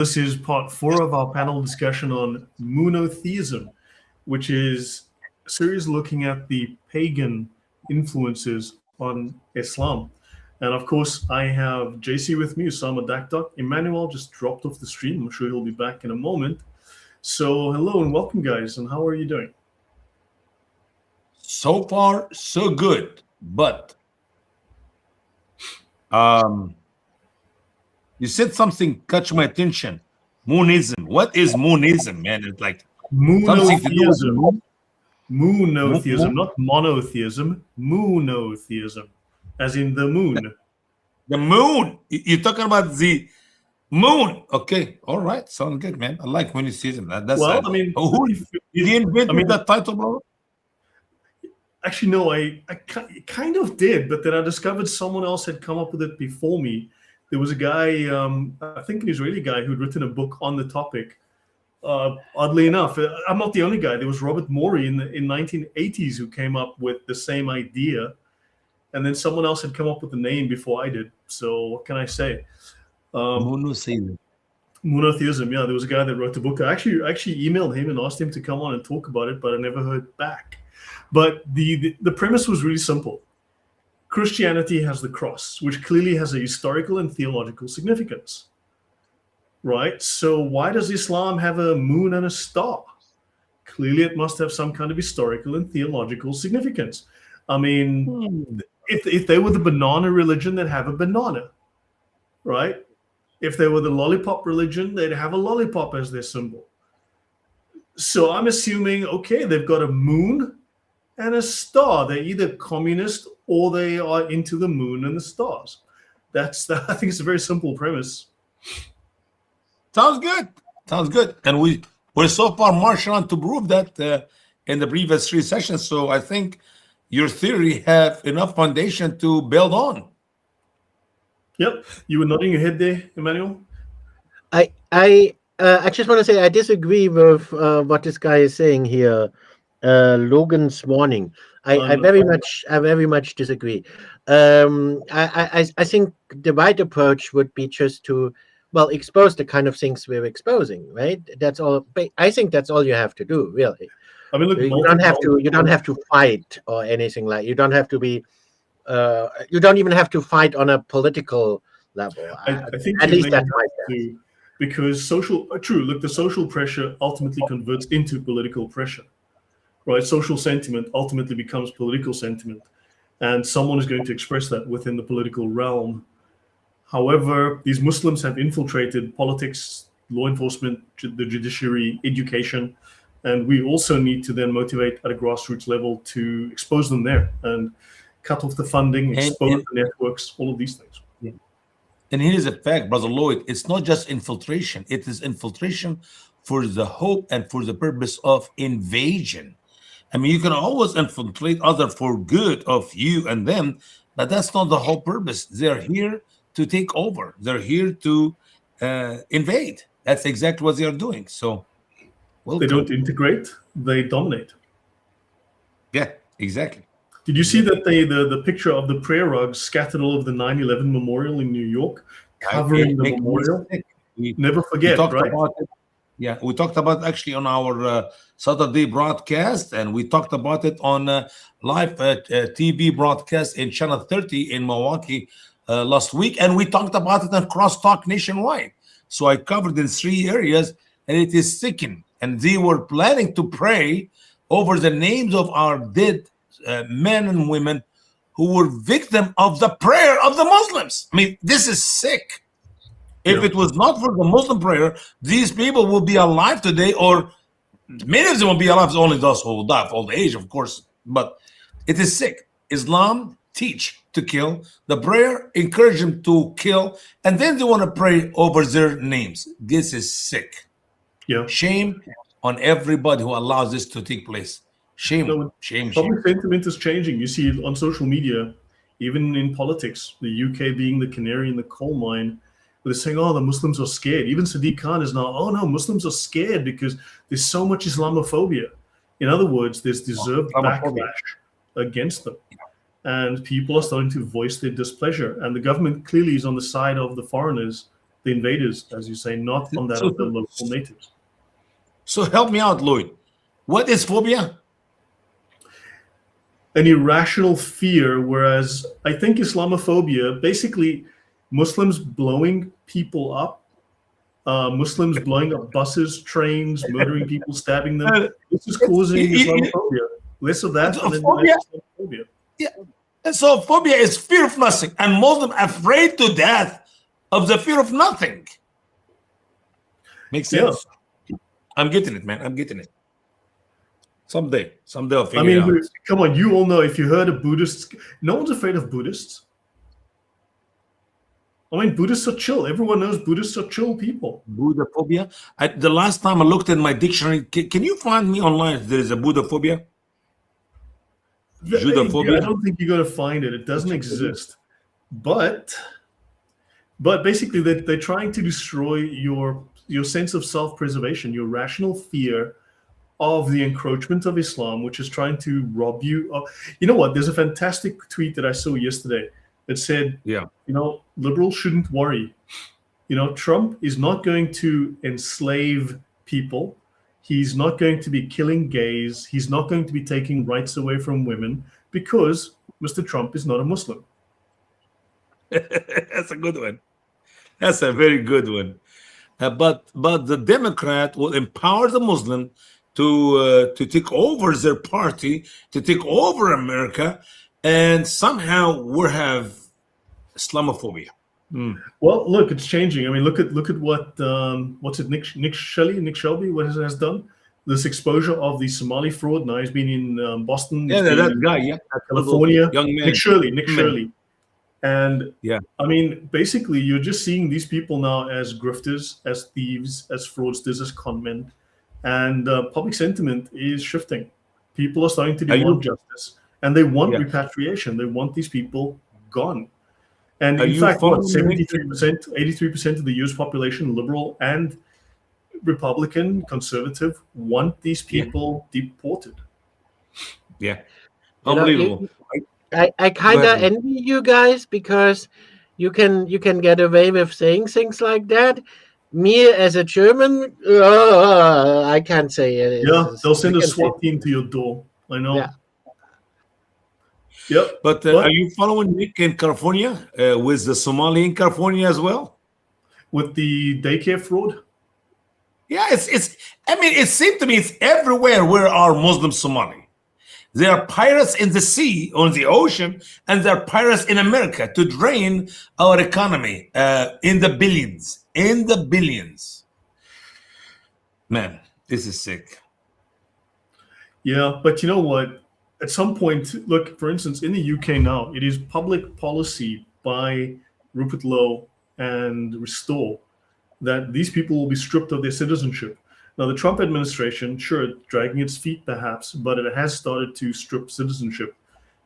This is part 4 of our panel discussion on MOONoTheism, which is a series looking at the pagan influences on Islam. And of course, I have JC with me, Osama Dakdok. Emmanuel just dropped off the stream. I'm sure he'll be back in a moment. So hello and welcome, guys. And how are you doing? So far, so good. But you said something catch my attention. Moonism. What is Moonism, man? It's like MOONoTheism. MOONoTheism, not monotheism. MOONoTheism, as in the moon. The moon. You're talking about the moon. Okay. All right. Sounds good, man. I like monotheism. That's well, I mean, who did he invent that title, bro? Actually, no, I kind of did, but then I discovered someone else had come up with it before me. There was a guy, I think an Israeli guy, who'd written a book on the topic. Oddly enough, I'm not the only guy. There was Robert Morey in 1980s who came up with the same idea, and then someone else had come up with the name before I did. So what can I say? MOONoTheism. MOONoTheism. Yeah, there was a guy that wrote the book. I actually emailed him and asked him to come on and talk about it, but I never heard back. But the premise was really simple. Christianity has the cross, which clearly has a historical and theological significance, right? So why does Islam have a moon and a star? Clearly, it must have some kind of historical and theological significance. I mean, if they were the banana religion, they'd have a banana, right? If they were the lollipop religion, they'd have a lollipop as their symbol. So I'm assuming, okay, they've got a moon and a star. They're either communist or they are into the moon and the stars. I think it's a very simple premise. Sounds good. Sounds good. And we're so far marching on to prove that in the previous 3 sessions. So I think your theory have enough foundation to build on. Yep. You were nodding your head there, Emmanuel? I just want to say I disagree with what this guy is saying here. Logan's warning. I very much disagree. I think the right approach would be just to expose the kind of things we're exposing, right? That's all. I think that's all you have to do, really. I mean, look, you don't have to fight or anything like. You don't have to be. You don't even have to fight on a political level. I think at least that's my sense. Because the social pressure ultimately converts into political pressure. Right, social sentiment ultimately becomes political sentiment, and someone is going to express that within the political realm. However, these Muslims have infiltrated politics, law enforcement, the judiciary, education, and we also need to then motivate at a grassroots level to expose them there and cut off the funding, expose the networks, all of these things. Yeah. And here's a fact, Brother Lloyd, it's not just infiltration, it is infiltration for the hope and for the purpose of invasion. I mean, you can always infiltrate others for good of you and them, but that's not the whole purpose. They're here to take over. They're here to invade. That's exactly what they are doing. So, they don't integrate; they dominate. Yeah, exactly. Did you see that the picture of the prayer rug scattered all over the 9/11 memorial in New York, covering the memorial? Never forget, right? Yeah, we talked about actually on our Saturday broadcast, and we talked about it on live TV broadcast in Channel 30 in Milwaukee last week, and we talked about it on Crosstalk nationwide. So I covered in 3 areas, and it is sickening. And they were planning to pray over the names of our dead men and women who were victim of the prayer of the Muslims. I mean, this is sick. If it was not for the Muslim prayer, these people would be alive today, or many of them will be alive. Only those who will die of old age, of course. But it is sick. Islam teach to kill. The prayer encourage them to kill, and then they want to pray over their names. This is sick. Yeah. Shame on everybody who allows this to take place. Shame. Shame. Public sentiment is changing. You see it on social media, even in politics. The UK being the canary in the coal mine. They're saying, oh, the Muslims are scared. Even Sadiq Khan is now, oh no, Muslims are scared because there's so much Islamophobia. In other words, there's deserved backlash against them. And people are starting to voice their displeasure. And the government clearly is on the side of the foreigners the invaders, as you say, not on that of the local natives. So help me out, Lloyd. What is phobia? An irrational fear, whereas I think Islamophobia, basically Muslims blowing people up, Muslims blowing up buses, trains, murdering people, stabbing them. This is causing Islamophobia. Less of that and then less Islamophobia. Yeah. And so phobia is fear of nothing, and Muslims afraid to death of the fear of nothing. Makes sense. Yeah. I'm getting it, man. I'm getting it. Someday I'll figure it out. Come on, you all know, if you heard of Buddhists, no one's afraid of Buddhists. I mean, Buddhists are chill. Everyone knows Buddhists are chill people. Buddha phobia. The last time I looked in my dictionary, can you find me online if there is a Buddha phobia? Judophobia? I don't think you're going to find it. It doesn't exist. But basically, they're trying to destroy your sense of self-preservation, your rational fear of the encroachment of Islam, which is trying to rob you of. You know what? There's a fantastic tweet that I saw yesterday that said, liberals shouldn't worry. Trump is not going to enslave people. He's not going to be killing gays. He's not going to be taking rights away from women because Mr. Trump is not a Muslim. That's a good one. That's a very good one. But the Democrat will empower the Muslim to take over their party, to take over America, and somehow we'll have Islamophobia. Well, look, it's changing. I mean, look at what what's it? Nick Shelby, what has done? This exposure of the Somali fraud. Now he's been in Boston. Yeah, that guy. California. Young man. Nick Shirley. And I mean, basically, you're just seeing these people now as grifters, as thieves, as fraudsters, as conmen, and public sentiment is shifting. People are starting to demand justice, and they want repatriation. They want these people gone. And in fact, 83% of the U.S. population, liberal and Republican, conservative, want these people deported. Yeah, unbelievable. I kind of envy you guys because you can get away with saying things like that. Me as a German, I can't say it. They'll send a SWAT team to your door. I know. Yeah. Yep. But are you following Nick in California with the Somali in California as well? With the daycare fraud? Yeah, it's. I mean, it seems to me it's everywhere where are Muslim Somali. There are pirates in the sea, on the ocean, and there are pirates in America to drain our economy in the billions. In the billions. Man, this is sick. Yeah, but you know what? At some point, look, for instance, in the UK now, it is public policy by Rupert Lowe and Restore that these people will be stripped of their citizenship. Now, the Trump administration, sure, dragging its feet perhaps, but it has started to strip citizenship.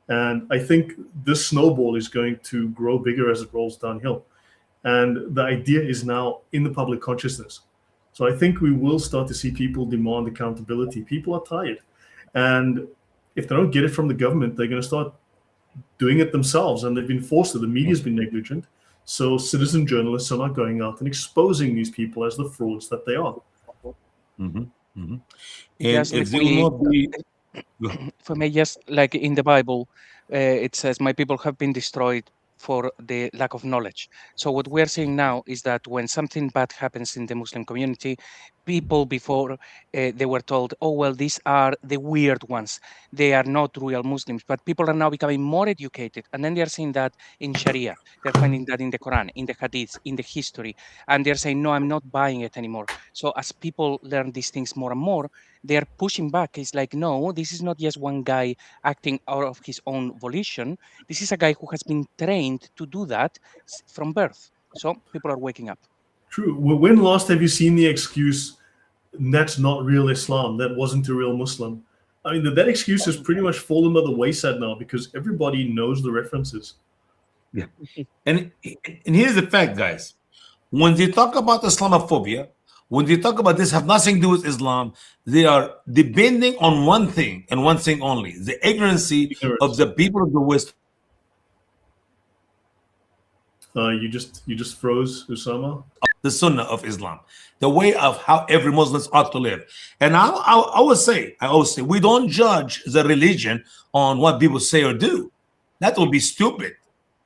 And I think this snowball is going to grow bigger as it rolls downhill. And the idea is now in the public consciousness. So I think we will start to see people demand accountability. People are tired. And if they don't get it from the government, they're going to start doing it themselves. And they've been forced to. The media's been negligent. So citizen journalists are not going out and exposing these people as the frauds that they are. Mm-hmm. Mm-hmm. Yes, And if they will not be... for me, just like in the Bible, it says, my people have been destroyed for the lack of knowledge. So what we're seeing now is that when something bad happens in the Muslim community, people before they were told, oh, well, these are the weird ones. They are not real Muslims. But people are now becoming more educated. And then they're seeing that in Sharia. They're finding that in the Quran, in the Hadiths, in the history. And they're saying, no, I'm not buying it anymore. So as people learn these things more and more, they're pushing back. It's like, no, this is not just one guy acting out of his own volition. This is a guy who has been trained to do that from birth. So people are waking up. True. When last have you seen the excuse, that's not real Islam, that wasn't a real Muslim? I mean, that excuse has pretty much fallen by the wayside now because everybody knows the references. Yeah. And here's the fact, guys. When they talk about Islamophobia, when they talk about this have nothing to do with Islam, they are depending on one thing and one thing only, the ignorance of the people of the West. You just froze, Usama. The Sunnah of Islam, the way of how every Muslim ought to live. And I always say, we don't judge the religion on what people say or do. That would be stupid.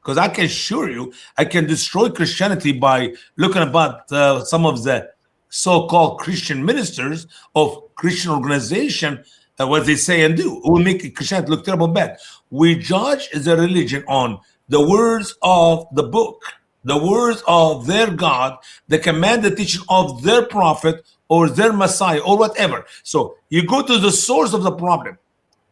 Because I can assure you, I can destroy Christianity by looking about some of the so-called Christian ministers of Christian organization, what they say and do. It will make Christianity look terrible bad. We judge the religion on the words of the book, the words of their God, the command, the teaching of their prophet or their Messiah or whatever. So you go to the source of the problem.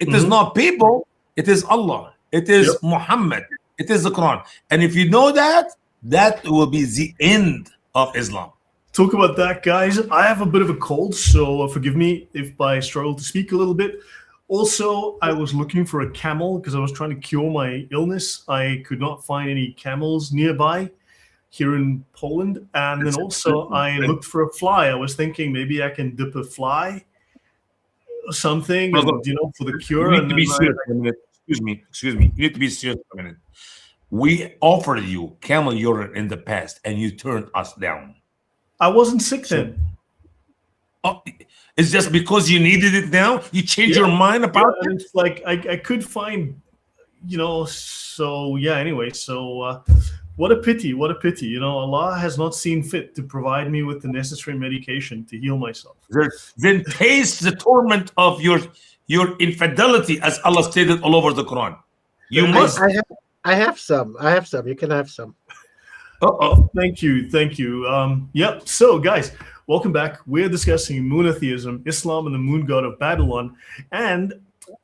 It is not people, it is Allah, it is Muhammad, it is the Quran. And if you know that, that will be the end of Islam. Talk about that, guys. I have a bit of a cold, so forgive me if I struggle to speak a little bit. Also, I was looking for a camel because I was trying to cure my illness. I could not find any camels nearby here in Poland. And then also I looked for a fly. I was thinking maybe I can dip a fly or something, and, for the cure. You need to be serious for a minute. Excuse me. You need to be serious for a minute. We offered you camel urine in the past and you turned us down. I wasn't sick then. Oh, it's just because you needed it now? You changed your mind about it? It's like I could find, so yeah, anyway. So what a pity. Allah has not seen fit to provide me with the necessary medication to heal myself. Then taste the torment of your infidelity, as Allah stated all over the Quran. You must. I have some. You can have some. Thank you. Yep. So, guys, welcome back. We're discussing MOONoTheism, Islam and the moon god of Babylon. And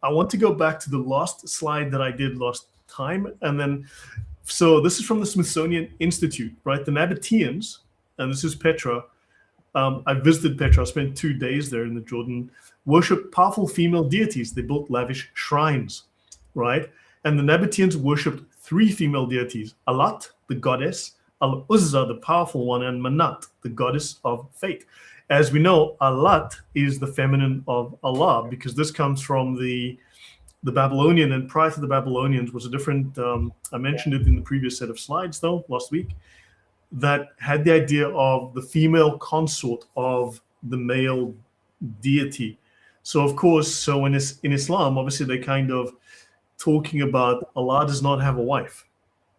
I want to go back to the last slide that I did last time. And then, so this is from the Smithsonian Institute, right? The Nabateans, and this is Petra. I visited Petra. I spent 2 days there in the Jordan. Worship powerful female deities. They built lavish shrines, right? And the Nabateans worshipped 3 female deities: Alat, the goddess; Al-Uzza, the powerful one; and Manat, the goddess of fate. As we know, Alat is the feminine of Allah, because this comes from the Babylonian, and prior to the Babylonians was a different, I mentioned it in the previous set of slides though, last week, that had the idea of the female consort of the male deity. So of course, in Islam, obviously they kind of talking about Allah does not have a wife,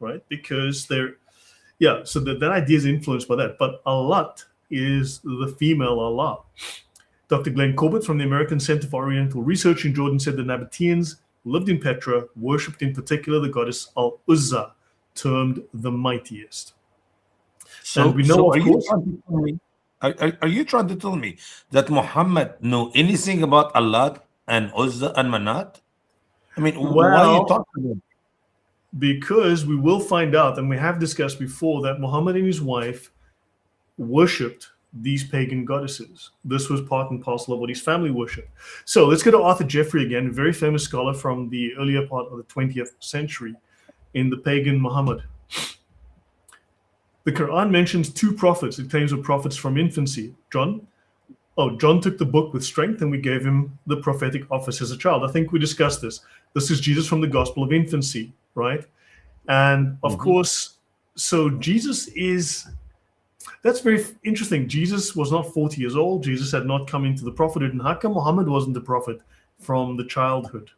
right? Because so that idea is influenced by that. But Alat is the female Allah. Dr. Glenn Corbett from the American Center for Oriental Research in Jordan said the Nabateans lived in Petra, worshipped in particular the goddess Al-Uzza, termed the mightiest. So and we know, are you trying to tell me that Muhammad knew anything about Allah and Uzza and Manat? I mean, why are you talking about? Because we will find out, and we have discussed before, that Muhammad and his wife worshipped these pagan goddesses. This was part and parcel of what his family worshipped. So let's go to Arthur Jeffrey again, a very famous scholar from the earlier part of the 20th century in the pagan Muhammad. The Quran mentions 2 prophets. It claims were prophets from infancy. John took the book with strength, and we gave him the prophetic office as a child. I think we discussed this. This is Jesus from the Gospel of Infancy, right? And of course, so Jesus that's very interesting. Jesus was not 40 years old. Jesus had not come into the prophethood. And how come Muhammad wasn't the prophet from the childhood?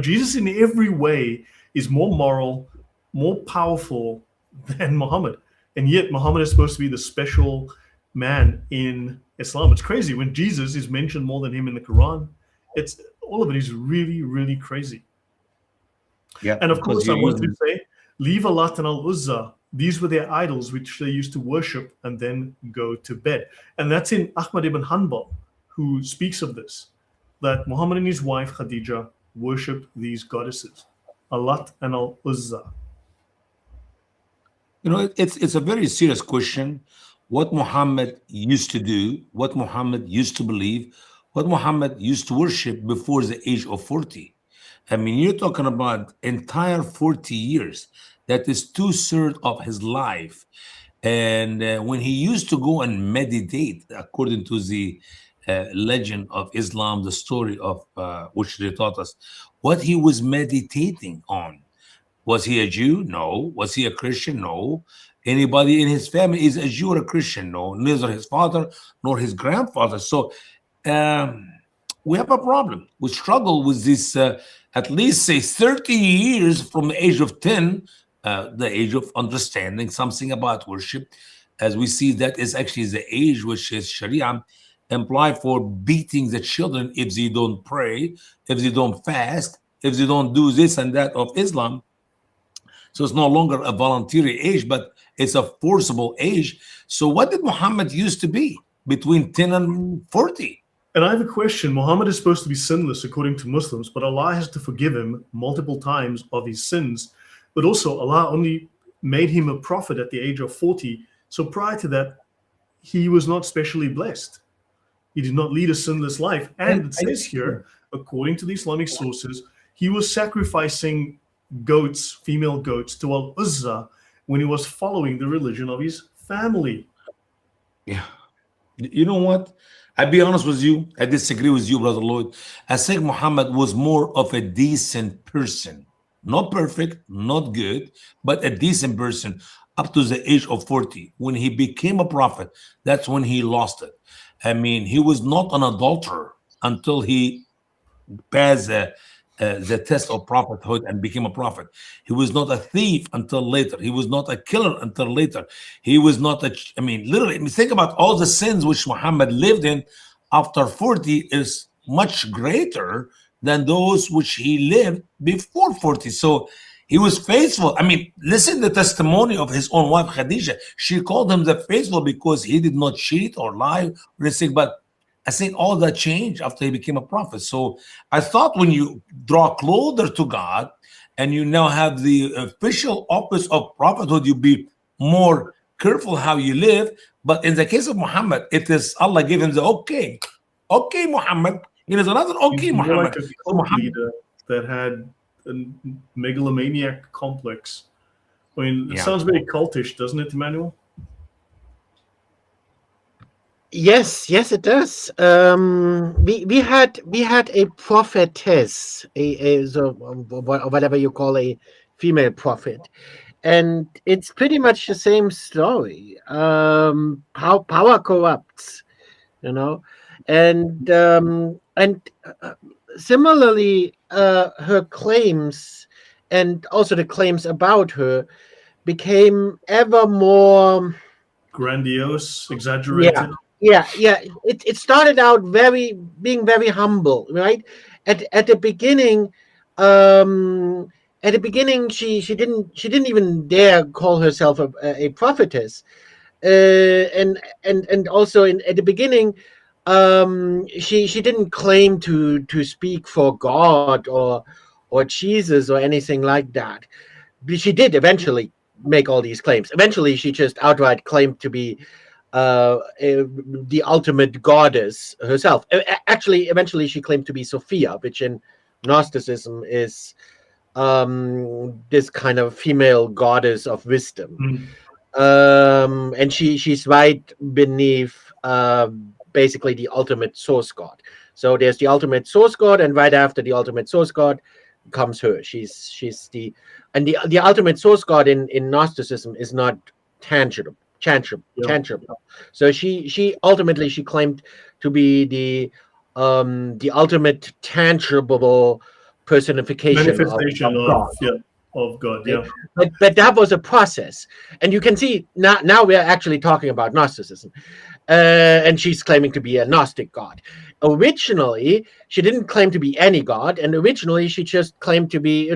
Jesus in every way is more moral, more powerful than Muhammad. And yet Muhammad is supposed to be the special man in Islam. It's crazy when Jesus is mentioned more than him in the Quran. It's all of it is really, really crazy. Yeah. And of course, I wanted to say, leave Alat and Al-Uzza. These were their idols, which they used to worship and then go to bed. And that's in Ahmad ibn Hanbal, who speaks of this, that Muhammad and his wife Khadija worshipped these goddesses, Alat and Al-Uzza. It's a very serious question. What Muhammad used to do, what Muhammad used to believe, what Muhammad used to worship before the age of 40. I mean, you're talking about entire 40 years. That is 2/3 of his life. And when he used to go and meditate, according to the legend of Islam, the story of which they taught us, what he was meditating on Was he a Jew? No. Was he a Christian? No. Anybody in his family is a Jew or a Christian? No. Neither his father nor his grandfather. So we have a problem. We struggle with this at least, say, 30 years from the age of 10, the age of understanding something about worship, as we see that is actually the age which is Sharia imply for beating the children if they don't pray, if they don't fast, if they don't do this and that of Islam. So it's no longer a voluntary age, but it's a forcible age. So what did Muhammad used to be between 10 and 40? And I have a question. Muhammad is supposed to be sinless according to Muslims, but Allah has to forgive him multiple times of his sins. But also Allah only made him a prophet at the age of 40. So prior to that, he was not specially blessed. He did not lead a sinless life. And it says here, according to the Islamic sources, he was sacrificing goats, female goats, to Al-Uzza when he was following the religion of his family. Yeah. You know what? I'll be honest with you. I disagree with you, Brother Lloyd. I think Muhammad was more of a decent person. Not perfect, not good, but a decent person up to the age of 40. When he became a prophet, that's when he lost it. I mean, he was not an adulterer until he passed the test of prophethood and became a prophet. He was not a thief until later. He was not a killer until later. He was not literally, think about all the sins which Muhammad lived in after 40 is much greater than those which he lived before 40. So he was faithful. I mean, listen to the testimony of his own wife, Khadijah. She called him the faithful because he did not cheat or lie or anything, but I think all that changed after he became a prophet. So I thought when you draw closer to God and you now have the official office of prophethood, you be more careful how you live. But in the case of Muhammad, it is Allah gave him the okay, Muhammad. It is another okay, Muhammad. Like a cult leader that had a megalomaniac complex. I mean, it sounds very cultish, doesn't it, Emmanuel? Yes, it does. We had a prophetess, so whatever you call a female prophet, and it's pretty much the same story. How power corrupts, and similarly, her claims and also the claims about her became ever more grandiose, exaggerated. Yeah. It started out being very humble, right? At the beginning, she didn't even dare call herself a prophetess, and also at the beginning, she didn't claim to speak for God or Jesus or anything like that. But she did eventually make all these claims. Eventually, she just outright claimed to be the ultimate goddess herself. Actually, eventually she claimed to be Sophia, which in Gnosticism is this kind of female goddess of wisdom. And she's right beneath basically the ultimate source god. So there's the ultimate source god, and right after the ultimate source god comes her. She's the ultimate source god in Gnosticism is not tangible. So she ultimately claimed to be the ultimate tangible personification of God. Yeah. But that was a process, and you can see now we are actually talking about Gnosticism, and she's claiming to be a Gnostic god. Originally, she didn't claim to be any god, and originally she just claimed to be, a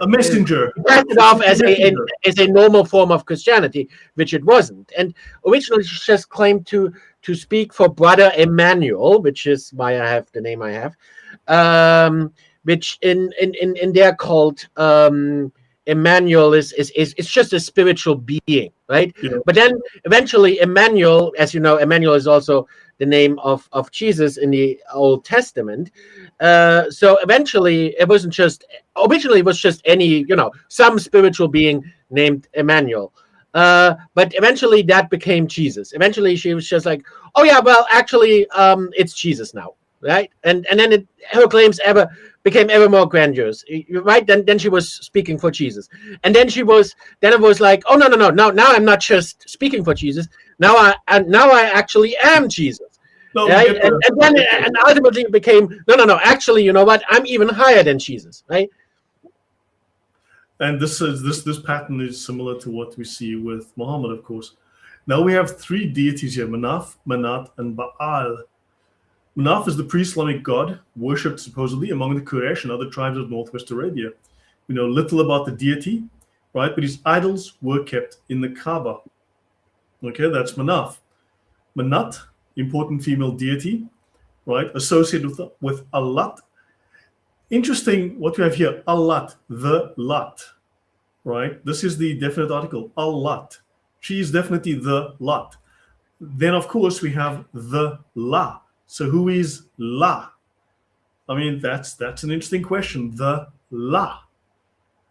messenger. It started off as a normal form of Christianity, which it wasn't. And originally she just claimed to speak for Brother Emmanuel, which is why I have the name I have. Which in their cult, Emmanuel is just a spiritual being, right? Yeah. But then eventually Emmanuel, as you know, Emmanuel is also the name of Jesus in the Old Testament. So eventually it wasn't just, originally it was just any, some spiritual being named Emmanuel. But eventually that became Jesus. Eventually she was just like, oh yeah, well, actually, it's Jesus now, right? And then her claims ever became ever more grandiose, right? Then she was speaking for Jesus, and then it was like, oh no, now I'm not just speaking for Jesus. Now I actually am Jesus. No, Right? And ultimately it became no. Actually, you know what? I'm even higher than Jesus, right? And this pattern is similar to what we see with Muhammad, of course. Now we have three deities here: Manaf, Manat, and Baal. Manaf is the pre-Islamic god worshipped supposedly among the Quraysh and other tribes of northwest Arabia. We know little about the deity, right? But his idols were kept in the Kaaba. Okay, that's Manaf. Manat, important female deity, right? Associated with Allat. Interesting what we have here, Allat, the Lat, right? This is the definite article, Allat. She is definitely the Lat. Then, of course, we have the La. So who is La? I mean, that's an interesting question, the La.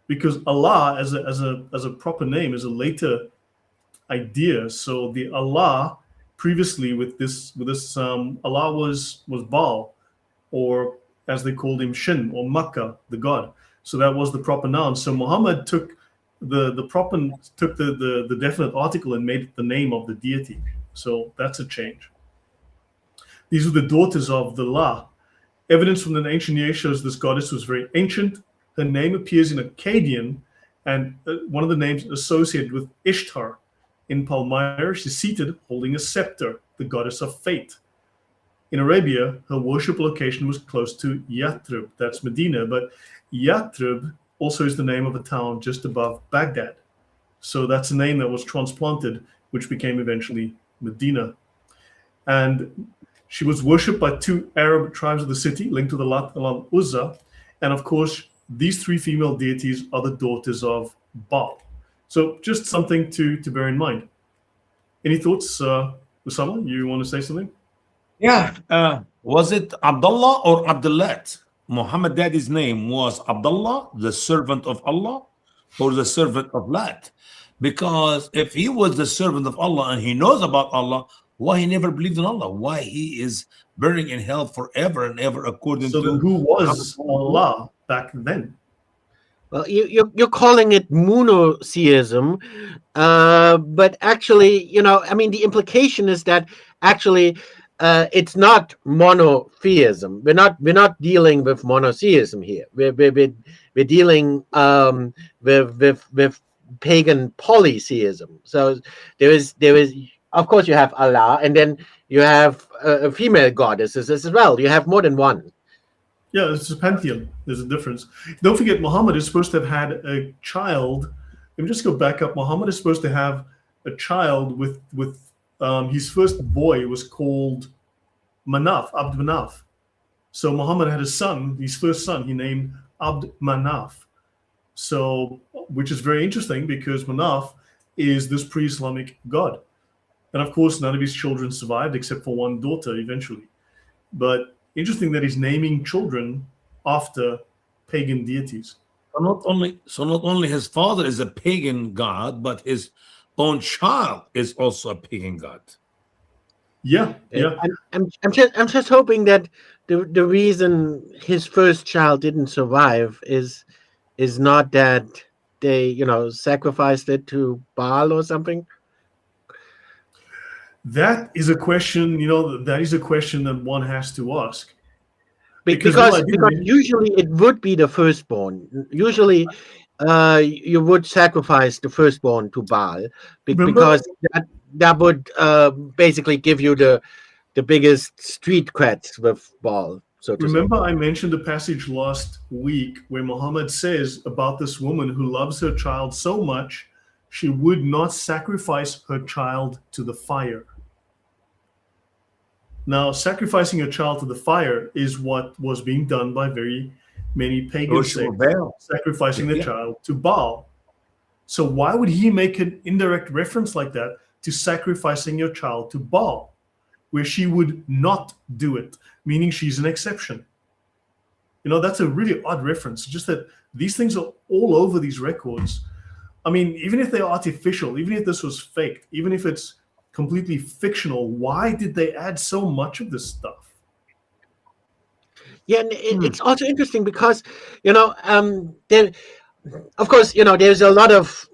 Because Allah as a proper name is a later idea. So the Allah previously with this Allah was Baal, or as they called him, Shin, or Makkah, the god. So that was the proper noun. So Muhammad took the definite article and made it the name of the deity. So that's a change. These were the daughters of the La. Evidence from the ancient years shows this goddess was very ancient. Her name appears in Akkadian, and one of the names associated with Ishtar. In Palmyra, she's seated holding a scepter, the goddess of fate. In Arabia, her worship location was close to Yathrib, that's Medina, but Yathrib also is the name of a town just above Baghdad. So that's a name that was transplanted, which became eventually Medina. And she was worshipped by two Arab tribes of the city, linked to the Lat and Uzza. And of course, these three female deities are the daughters of Baal. So just something to bear in mind. Any thoughts, Usama? You want to say something? Yeah. Was it Abdullah or Abdullat? Muhammad daddy's name was Abdullah, the servant of Allah, or the servant of Lat? Because if he was the servant of Allah and he knows about Allah, why he never believed in Allah? Why he is burning in hell forever and ever according so to... So who was Allah back then? Well, you're calling it MOONoTheism, but actually, you know, I mean, the implication is that actually it's not monotheism. We're not dealing with monotheism here. We're dealing with pagan polytheism. So there is of course you have Allah, and then you have female goddesses as well. You have more than one. Yeah, it's a pantheon. There's a difference. Don't forget, Muhammad is supposed to have had a child. Let me just go back up. Muhammad is supposed to have a child with his first boy was called Manaf, Abd Manaf. So Muhammad had a son, his first son, he named Abd Manaf. So, which is very interesting because Manaf is this pre-Islamic god. And of course, none of his children survived except for one daughter eventually. But interesting that he's naming children after pagan deities. So not only his father is a pagan god, but his own child is also a pagan god. Yeah. I'm just hoping that the reason his first child didn't survive is not that they, you know, sacrificed it to Baal or something. That is a question, that is a question that one has to ask. Because usually it would be the firstborn. Usually you would sacrifice the firstborn to Baal because that would basically give you the biggest street creds with Baal. So remember, I mentioned a passage last week where Muhammad says about this woman who loves her child so much, she would not sacrifice her child to the fire. Now, sacrificing a child to the fire is what was being done by very many pagan sects, sacrificing the child to Baal. So why would he make an indirect reference like that to sacrificing your child to Baal, where she would not do it, meaning she's an exception? That's a really odd reference, just that these things are all over these records. I mean, even if they're artificial, even if this was faked, even if it's completely fictional, why did they add so much of this stuff? Yeah, and it's also interesting because, there, of course, there's a lot of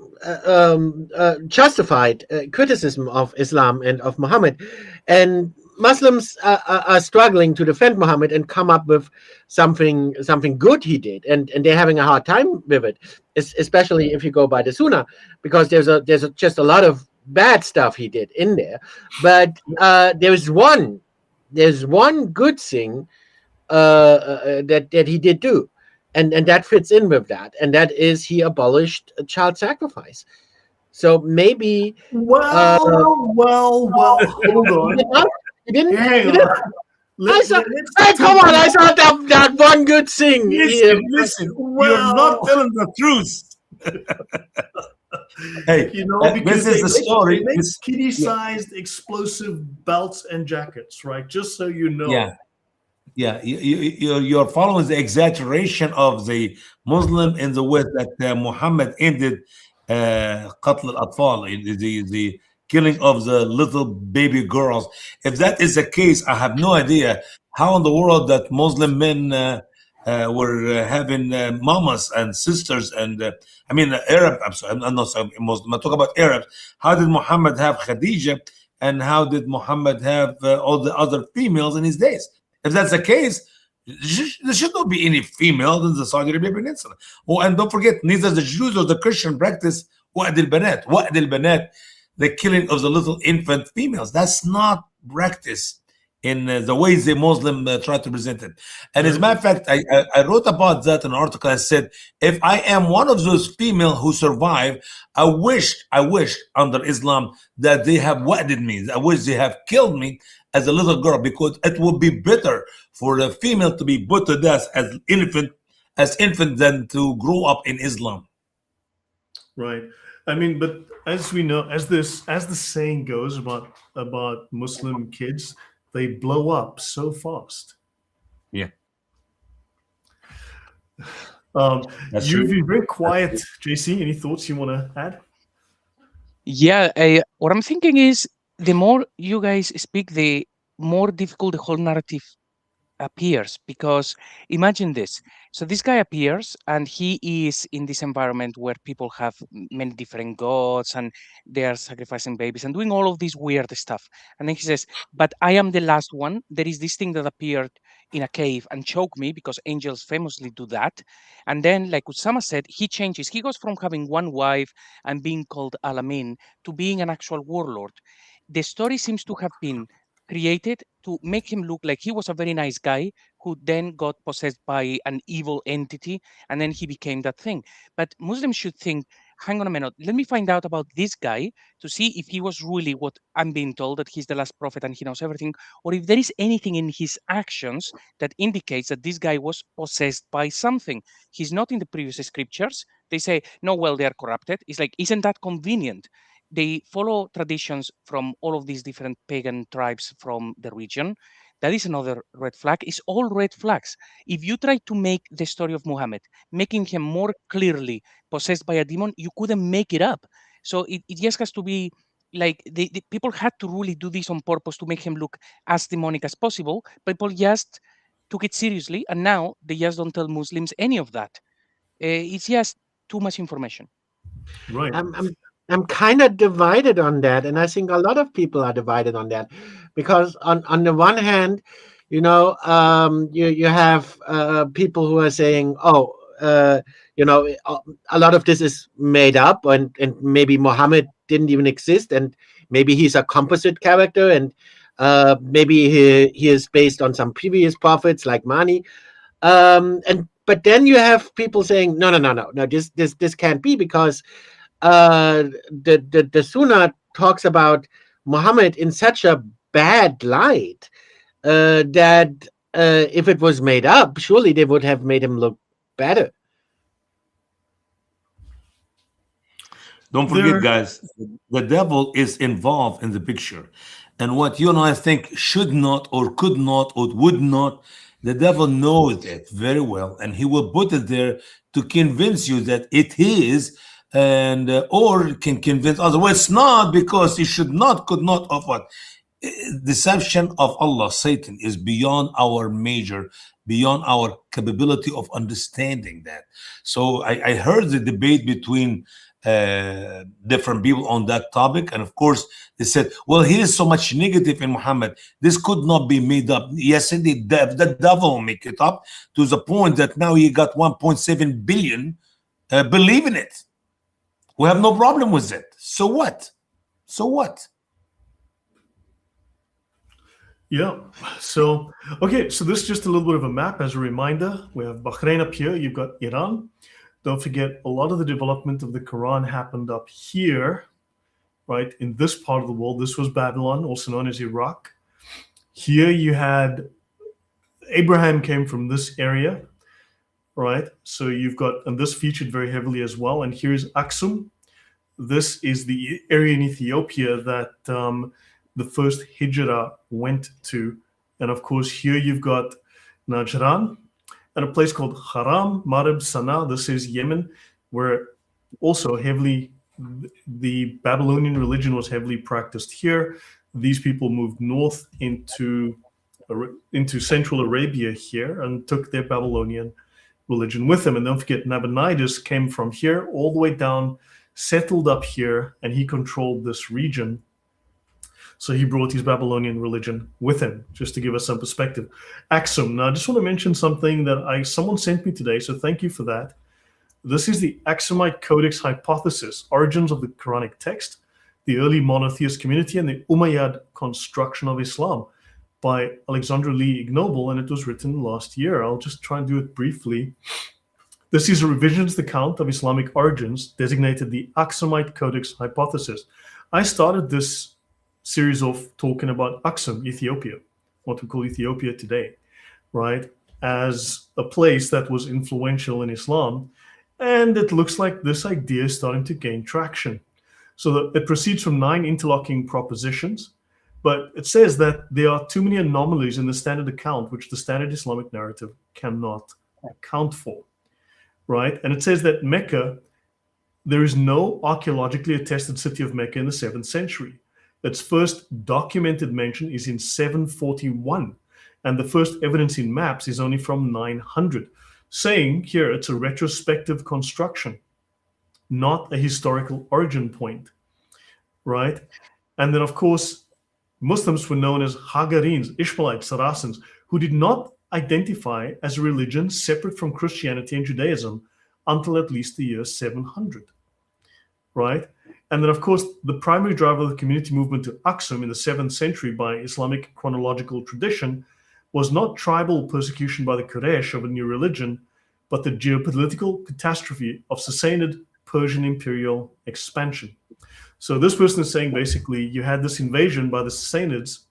justified criticism of Islam and of Muhammad, and Muslims are struggling to defend Muhammad and come up with something good he did, and they're having a hard time with it, especially if you go by the Sunnah, because there's just a lot of bad stuff he did in there, but there's one good thing that he did do, and that fits in with that, and that is he abolished child sacrifice. So maybe Well, hold on. he didn't. Hang He didn't. on. Hey, come on! I saw that one good thing. Listen, you're not telling the truth. Hey, because this is the story. They make kitty-sized explosive belts and jackets, right? Just so you know. Yeah, you're following the exaggeration of the Muslim in the West that Muhammad ended qatl al-atfal, the killing of the little baby girls. If that is the case, I have no idea how in the world that Muslim men were having mamas and sisters, and I mean Arab. I'm not Muslim. I talk about Arabs. How did Muhammad have Khadija, and how did Muhammad have all the other females in his days? If that's the case, there should not be any female in the Saudi Arabian Peninsula. Oh, and don't forget, neither the Jews or the Christian practice wa'd al-banat, the killing of the little infant females. That's not practice in the ways the Muslim try to present it. And as a matter of fact, I wrote about that in an article. I said, if I am one of those female who survived, I wish under Islam that they have wa'ded me. I wish they have killed me as a little girl, because it would be better for the female to be put to death as infant than to grow up in Islam. Right. I mean, but as we know, as the saying goes about Muslim kids, they blow up so fast. Yeah. You've been very quiet, JC. Any thoughts you want to add? Yeah, what I'm thinking is, the more you guys speak, the more difficult the whole narrative appears, because imagine this. So this guy appears and he is in this environment where people have many different gods and they are sacrificing babies and doing all of this weird stuff. And then he says, but I am the last one. There is this thing that appeared in a cave and choked me, because angels famously do that. And then, like Usama said, he changes. He goes from having one wife and being called Alamin to being an actual warlord. The story seems to have been created to make him look like he was a very nice guy who then got possessed by an evil entity, and then he became that thing. But Muslims should think, hang on a minute, let me find out about this guy to see if he was really what I'm being told, that he's the last prophet and he knows everything, or if there is anything in his actions that indicates that this guy was possessed by something. He's not in the previous scriptures. They say, no, well, they are corrupted. It's like, isn't that convenient? They follow traditions from all of these different pagan tribes from the region. That is another red flag. It's all red flags. If you try to make the story of Muhammad, making him more clearly possessed by a demon, you couldn't make it up. So it just has to be like the people had to really do this on purpose to make him look as demonic as possible. People just took it seriously, and now they just don't tell Muslims any of that. It's just too much information. Right. I'm kind of divided on that, and I think a lot of people are divided on that, because on the one hand, you have people who are saying, a lot of this is made up, and maybe Muhammad didn't even exist, and maybe he's a composite character, and maybe he is based on some previous prophets like Mani, but then you have people saying, no, this can't be, because the Sunnah talks about Muhammad in such a bad light that if it was made up, surely they would have made him look better. Don't forget, guys, the devil is involved in the picture. And what you and I think should not or could not or would not, the devil knows it very well. And he will put it there to convince you that it is, and or can convince others. Well, it's not, because he should not, could not, of what? deception of Allah, Satan, is beyond our measure, beyond our capability of understanding that. So I heard the debate between different people on that topic, and of course they said, well, here's so much negative in Muhammad, this could not be made up. Yes, indeed, the devil make it up to the point that now he got 1.7 billion believe in it. We have no problem with it. So what? So what? Yeah. So, okay. So this is just a little bit of a map as a reminder. We have Bahrain up here. You've got Iran. Don't forget, a lot of the development of the Quran happened up here, right? In this part of the world. This was Babylon, also known as Iraq. Here you had Abraham came from this area, right? So you've got, and this featured very heavily as well. And here's Aksum. This is the area in Ethiopia that the first Hijrah went to. And of course, here you've got Najran and a place called Haram, Marib, Sana'a. This is Yemen, where also heavily, the Babylonian religion was heavily practiced here. These people moved north into Central Arabia here and took their Babylonian religion with them. And don't forget, Nabonidus came from here all the way down, settled up here, and he controlled this region. So he brought his Babylonian religion with him, just to give us some perspective. Aksum. Now, I just want to mention something that someone sent me today, so thank you for that. This is the Aksumite Codex Hypothesis, Origins of the Quranic Text, the Early Monotheist Community, and the Umayyad Construction of Islam by Alexander Lee Ignoble, and it was written last year. I'll just try and do it briefly. This is a revisionist account of Islamic origins, designated the Aksumite Codex Hypothesis. I started this series of talking about Aksum, Ethiopia, what we call Ethiopia today, right, as a place that was influential in Islam. And it looks like this idea is starting to gain traction. So it proceeds from 9 interlocking propositions, but it says that there are too many anomalies in the standard account, which the Standard Islamic Narrative cannot account for, right? And it says that Mecca, there is no archaeologically attested city of Mecca in the 7th century. Its first documented mention is in 741, and the first evidence in maps is only from 900, saying here it's a retrospective construction, not a historical origin point, right? And then, of course, Muslims were known as Hagarenes, Ishmaelites, Saracens, who did not identify as a religion separate from Christianity and Judaism until at least the year 700, right? And then, of course, the primary driver of the community movement to Aksum in the 7th century by Islamic chronological tradition was not tribal persecution by the Quraysh of a new religion, but the geopolitical catastrophe of Sassanid Persian imperial expansion. So this person is saying basically you had this invasion by the Sassanids,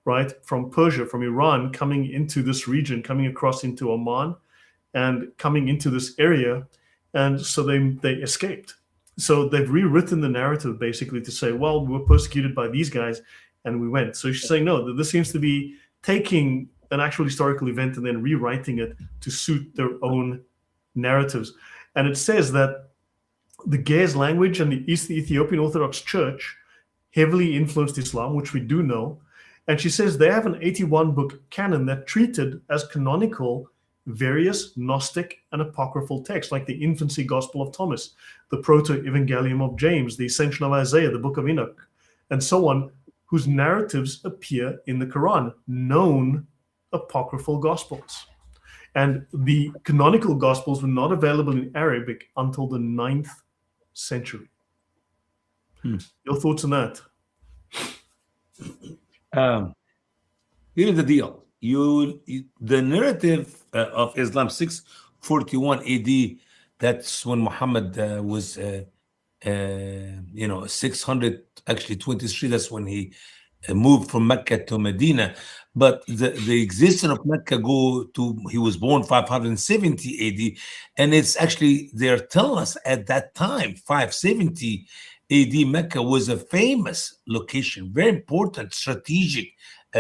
right, from Persia, from Iran, coming into this region, coming across into Oman and coming into this area. And so they escaped. So they've rewritten the narrative basically to say, well, we were persecuted by these guys and we went. So she's saying, no, this seems to be taking an actual historical event and then rewriting it to suit their own narratives. And it says that the Ge'ez language and the East Ethiopian Orthodox Church heavily influenced Islam, which we do know. And she says they have an 81-book canon that treated as canonical various Gnostic and apocryphal texts, like the Infancy Gospel of Thomas, the Proto-Evangelium of James, the Ascension of Isaiah, the Book of Enoch, and so on, whose narratives appear in the Quran, known apocryphal Gospels. And the canonical Gospels were not available in Arabic until the 9th century. Your thoughts on that? Here's the deal. The narrative of Islam 641 AD, that's when Muhammad was 600, actually 23, that's when he moved from Mecca to Medina. But the existence of Mecca he was born 570 AD, and it's actually, they're telling us at that time, 570 AD, Mecca was a famous location, very important strategic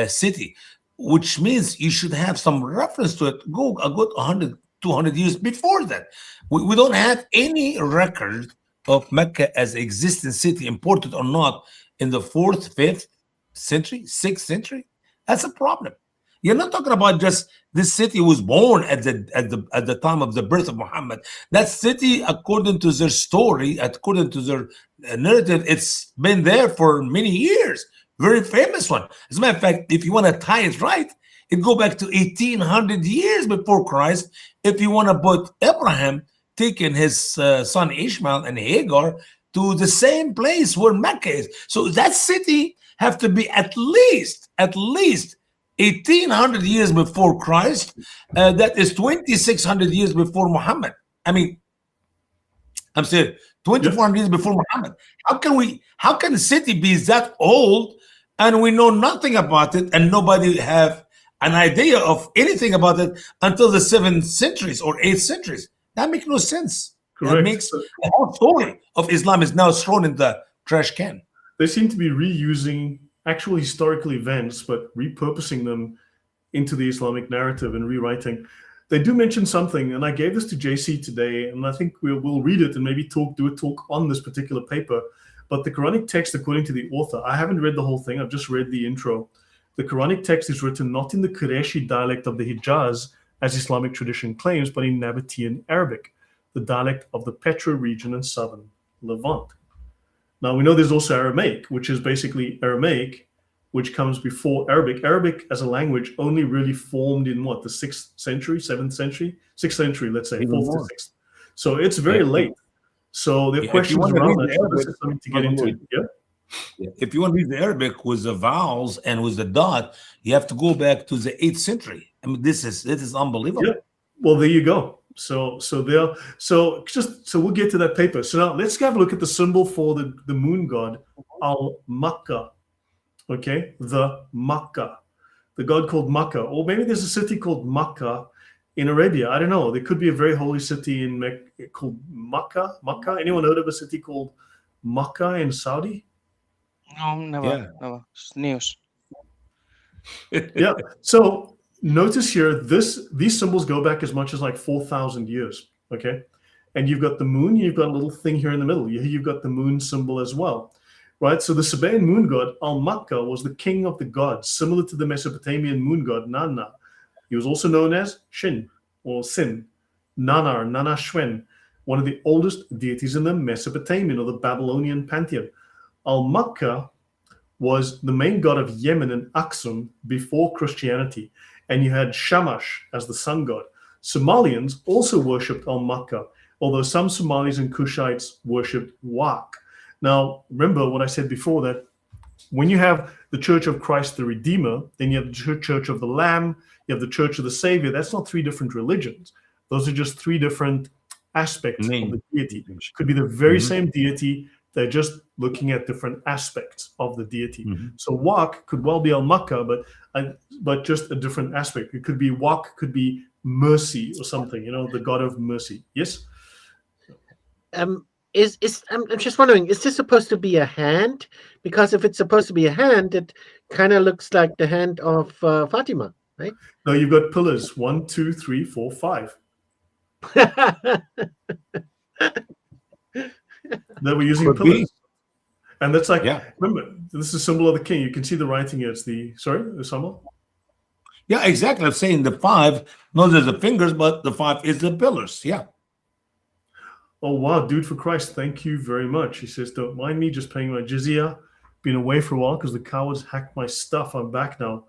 city, which means you should have some reference to it. Go a good 100, 200 years before that. We don't have any record of Mecca as an existing city, important or not, in the 4th, 5th century, 6th century. That's a problem. You're not talking about just this city was born at the time of the birth of Muhammad. That city, according to their story, according to their narrative, it's been there for many years. Very famous one. As a matter of fact, if you want to tie it right, it go back to 1800 years before Christ. If you want to put Abraham taking his son Ishmael and Hagar to the same place where Mecca is. So that city have to be at least 1800 years before Christ. That is 2600 years before Muhammad. I mean, I'm saying 2400 years before Muhammad. How can a city be that old and we know nothing about it and nobody have an idea of anything about it until the 7th centuries or 8th centuries? That makes no sense. Correct. That makes the whole story of Islam is now thrown in the trash can. They seem to be reusing actual historical events, but repurposing them into the Islamic narrative and rewriting. They do mention something, and I gave this to JC today, and I think we'll read it and maybe do a talk on this particular paper. But the Quranic text, according to the author, I haven't read the whole thing, I've just read the intro. The Quranic text is written not in the Qurayshi dialect of the Hijaz, as Islamic tradition claims, but in Nabatean Arabic, the dialect of the Petra region and southern Levant. Now, we know there's also Aramaic, which is basically Aramaic, which comes before Arabic. Arabic as a language only really formed in what, the 6th century, 7th century? 6th century, let's say, 4th to 6th. So it's very late. So there are questions around that. So this is something to get into. Yeah. If you want to read the Arabic with the vowels and with the dot, you have to go back to the 8th century. I mean, this is unbelievable. Yeah. Well, there you go. So we'll get to that paper. So now let's have a look at the symbol for the moon god, Al-Makkah. Okay, the Makkah, the god called Makkah, or maybe there's a city called Makkah in Arabia. I don't know. There could be a very holy city in Mecca called Makkah. Makkah. Anyone heard of a city called Makkah in Saudi? No, never. It's news. Yeah. So notice here, these symbols go back as much as like 4,000 years. Okay, and you've got the moon. You've got a little thing here in the middle. You've got the moon symbol as well. Right, so the Sabaean moon god Al-Makkah was the king of the gods, similar to the Mesopotamian moon god Nana. He was also known as Shin or Sin, Nana or Nana Shwen, one of the oldest deities in the Mesopotamian or the Babylonian pantheon. Al-Makkah was the main god of Yemen and Aksum before Christianity, and you had Shamash as the sun god. Somalians also worshipped Al-Makkah, although some Somalis and Kushites worshipped Waq. Now, remember what I said before, that when you have the Church of Christ the Redeemer, then you have the Church of the Lamb, you have the Church of the Savior. That's not three different religions. Those are just three different aspects of the deity. It could be the very same deity. They're just looking at different aspects of the deity. So Waq could well be Al-Makkah, but just a different aspect. It could be Waq, could be mercy or something, the God of mercy. Yes? I'm just wondering, is this supposed to be a hand? Because if it's supposed to be a hand, it kind of looks like the hand of Fatima, right? No, you've got pillars. 1, 2, 3, 4, 5. That we're using pillars. And that's like, remember, this is a symbol of the king. You can see the writing here. It's the symbol? Yeah, exactly. I'm saying the 5, not just the fingers, but the 5 is the pillars. Yeah. Oh, wow, dude, for Christ, thank you very much. He says, don't mind me just paying my jizya. Been away for a while because the cowards hacked my stuff. I'm back now.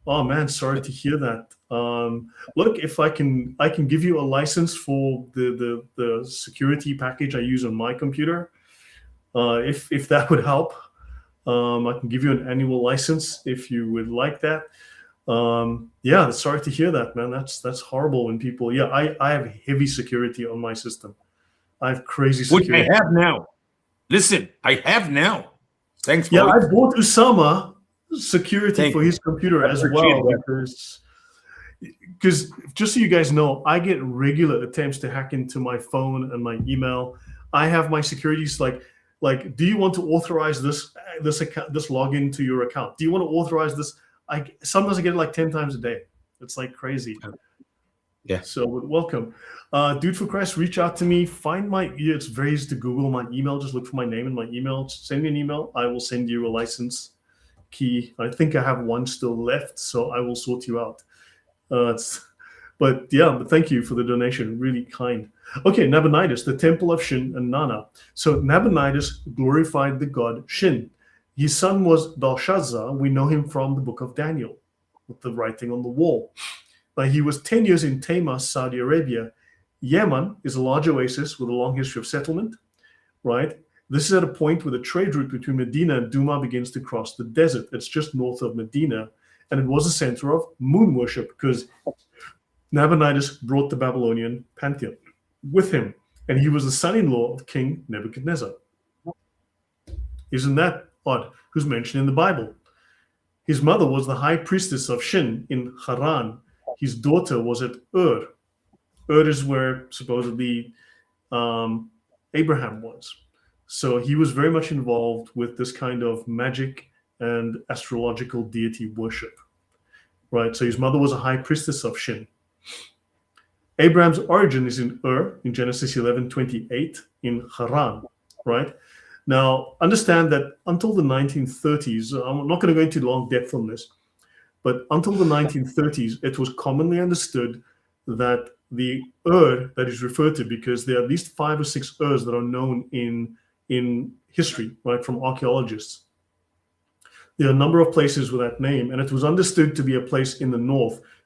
Oh, man, sorry to hear that. Look, if I can give you a license for the security package I use on my computer. If that would help. I can give you an annual license if you would like that. Yeah, sorry to hear that, man. That's horrible when people, I have heavy security on my system. I have crazy security. Which I have now. Listen, I have now. Thanks. Yeah, I bought Usama security for his computer as well because just so you guys know, I get regular attempts to hack into my phone and my email. I have my securities like, do you want to authorize this account, this login to your account? Do you want to authorize this? Sometimes I get it like 10 times a day. It's like crazy. Yeah. So welcome. Dude for Christ, reach out to me. Find it's very easy to Google my email. Just look for my name and my email. Send me an email. I will send you a license key. I think I have one still left, so I will sort you out. But thank you for the donation. Really kind. Okay, Nabonidus, the temple of Shin and Nana. So Nabonidus glorified the god Shin. His son was Belshazzar. We know him from the book of Daniel, with the writing on the wall. Now, he was 10 years in Tamas, Saudi Arabia. Yemen is a large oasis with a long history of settlement, right? This is at a point where the trade route between Medina and Duma begins to cross the desert. It's just north of Medina, and it was a center of moon worship because Nabonidus brought the Babylonian pantheon with him, and he was the son-in-law of King Nebuchadnezzar. Isn't that odd? Who's mentioned in the Bible? His mother was the high priestess of Shin in Haran. His daughter was at Ur. Ur is where supposedly Abraham was. So he was very much involved with this kind of magic and astrological deity worship, right? So his mother was a high priestess of Shin. Abraham's origin is in Ur, in Genesis 11:28, in Haran, right? Now, understand that until the 1930s, I'm not going to go into long depth on this, but until the 1930s, it was commonly understood that the Ur that is referred to, because there are at least 5 or 6 Urs that are known in history, right, from archaeologists. There are a number of places with that name, and it was understood to be a place in the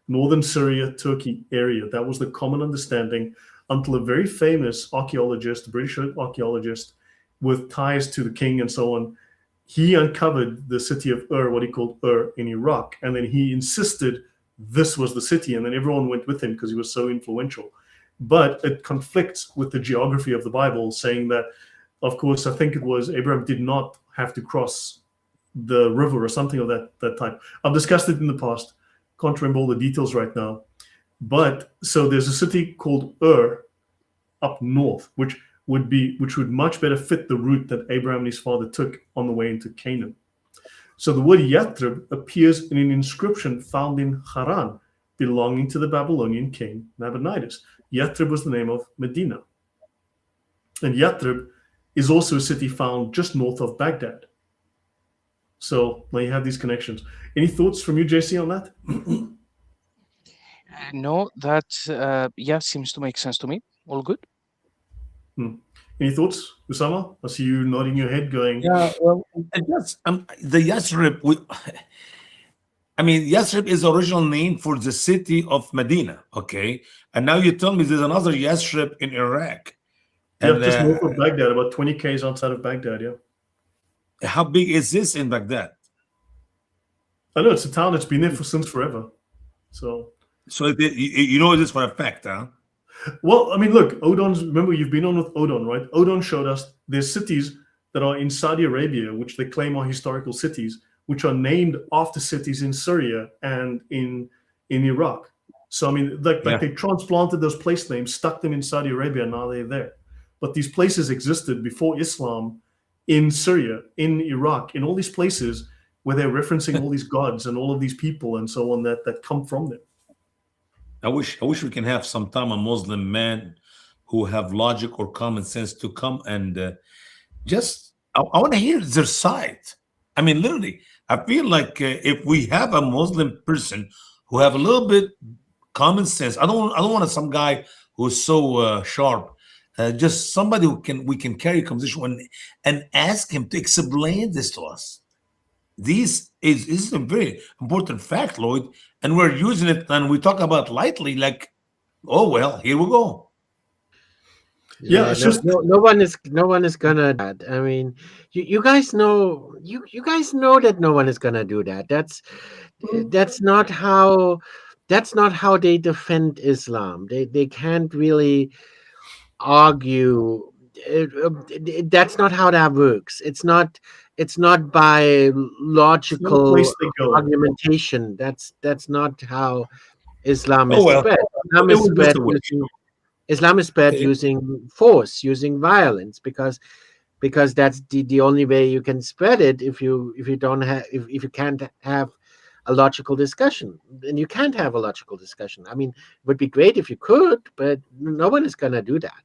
northern Syria, Turkey area. That was the common understanding until a very famous archaeologist, British archaeologist, with ties to the king and so on, he uncovered the city of Ur, what he called Ur in Iraq, and then he insisted this was the city, and then everyone went with him because he was so influential. But it conflicts with the geography of the Bible, saying that, of course, I think it was Abraham did not have to cross the river or something of that type. I've discussed it in the past. Can't remember all the details right now. But so there's a city called Ur up north, which would much better fit the route that Abraham and his father took on the way into Canaan. So the word Yathrib appears in an inscription found in Haran, belonging to the Babylonian king Nabonidus. Yathrib was the name of Medina. And Yathrib is also a city found just north of Baghdad. So now you have these connections. Any thoughts from you, JC, on that? No, that seems to make sense to me. All good. Any thoughts, Usama? I see you nodding your head, going. Yeah, well, the Yathrib. Yathrib is the original name for the city of Medina. Okay, and now you tell me there's another Yathrib in Iraq. Yeah, just north of Baghdad, about 20 km outside of Baghdad. Yeah. How big is this in Baghdad? I know it's a town that's been there since forever. So you know this for a fact, huh? Well, I mean, look, remember you've been on with Odon, right? Odon showed us there's cities that are in Saudi Arabia, which they claim are historical cities, which are named after cities in Syria and in Iraq. So, I mean, like they transplanted those place names, stuck them in Saudi Arabia, and now they're there. But these places existed before Islam in Syria, in Iraq, in all these places where they're referencing all these gods and all of these people and so on that come from them. I wish we can have sometime a Muslim man who have logic or common sense to come and I want to hear their side. I mean, literally, I feel like if we have a Muslim person who have a little bit common sense, I don't want some guy who's so sharp. Just somebody we can carry conversation and ask him to explain this to us. This is a very important fact, Lloyd, and we're using it and we talk about lightly, like, oh well, here we go. Yeah, it's just no one is gonna do that. I mean, you guys know that no one is gonna do that. That's not how they defend Islam. They can't really argue. That's not how that works. It's not by logical argumentation. That's not how Islam is spread. Islam is spread using force, using violence, because that's the only way you can spread it. If you can't have a logical discussion, and you can't have a logical discussion. I mean, it would be great if you could, but no one is gonna do that.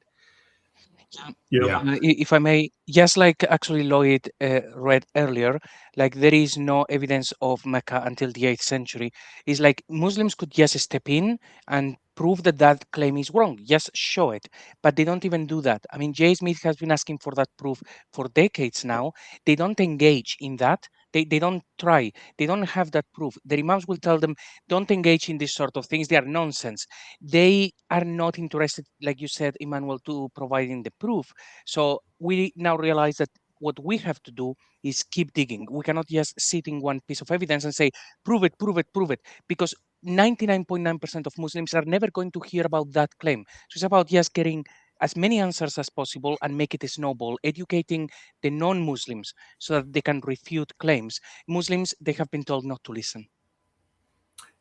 Yeah. If I may, just like actually Lloyd read earlier, like there is no evidence of Mecca until the 8th century. It's like Muslims could just step in and prove that that claim is wrong, just show it. But they don't even do that. I mean, Jay Smith has been asking for that proof for decades now. They don't engage in that. They don't try. They don't have that proof. The Imams will tell them, don't engage in this sort of things. They are nonsense. They are not interested, like you said, Emmanuel, to providing the proof. So we now realize that what we have to do is keep digging. We cannot just sit in one piece of evidence and say, prove it, prove it, prove it, because 99.9% of Muslims are never going to hear about that claim. So it's about just getting as many answers as possible and make it a snowball, educating the non-Muslims so that they can refute claims. Muslims, they have been told not to listen.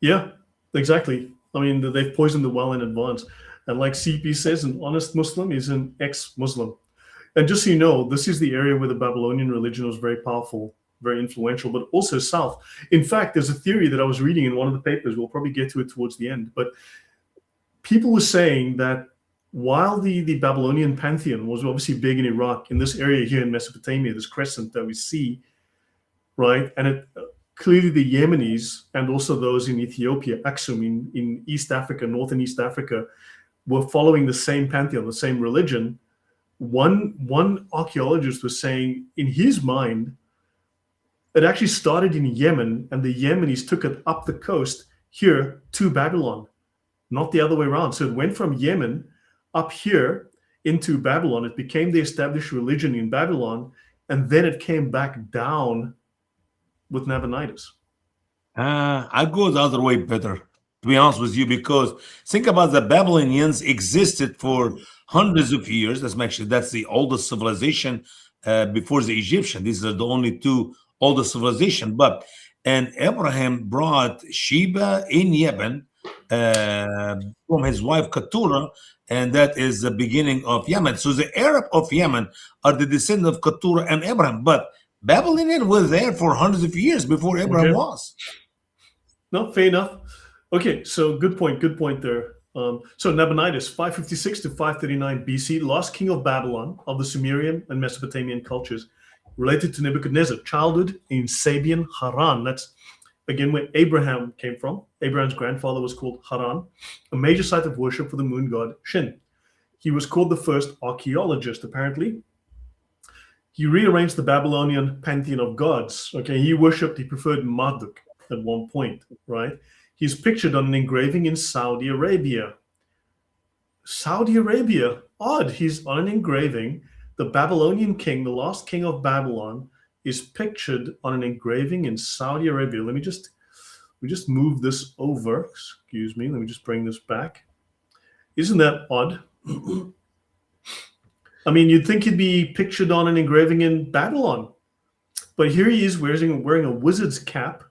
Yeah, exactly. I mean, they've poisoned the well in advance. And like CP says, an honest Muslim is an ex-Muslim. And just so you know, this is the area where the Babylonian religion was very powerful, very influential, but also south. In fact, there's a theory that I was reading in one of the papers. We'll probably get to it towards the end. But people were saying that while the Babylonian pantheon was obviously big in Iraq, in this area here in Mesopotamia, this crescent that we see, right? And it clearly the Yemenis and also those in Ethiopia, Aksum in East Africa, northern East Africa, were following the same pantheon, the same religion. One archaeologist was saying, in his mind, it actually started in Yemen, and the Yemenis took it up the coast here to Babylon, not the other way around. So it went from Yemen up here into Babylon. It became the established religion in Babylon, and then it came back down with Nabonidus. I go the other way better, to be honest with you, because think about the Babylonians existed for hundreds of years. That's the oldest civilization before the Egyptian. These are the only two oldest civilization. And Abraham brought Sheba in Yemen from his wife Keturah, and that is the beginning of Yemen. So the Arab of Yemen are the descendant of Keturah and Abraham, but Babylonian was there for hundreds of years before Abraham was. No, fair enough. Okay, so good point there. So Nabonidus, 556 to 539 BC, last king of Babylon, of the Sumerian and Mesopotamian cultures, related to Nebuchadnezzar, childhood in Sabian Haran. That's again where Abraham came from. Abraham's grandfather was called Haran, a major site of worship for the moon god Shin. He was called the first archaeologist, apparently. He rearranged the Babylonian pantheon of gods. Okay, he preferred Marduk at one point, right? He's pictured on an engraving in Saudi Arabia. Saudi Arabia, odd. He's on an engraving. The Babylonian king, the last king of Babylon, is pictured on an engraving in Saudi Arabia. We just move this over. Excuse me. Let me just bring this back. Isn't that odd? I mean, you'd think he'd be pictured on an engraving in Babylon. But here he is wearing a wizard's cap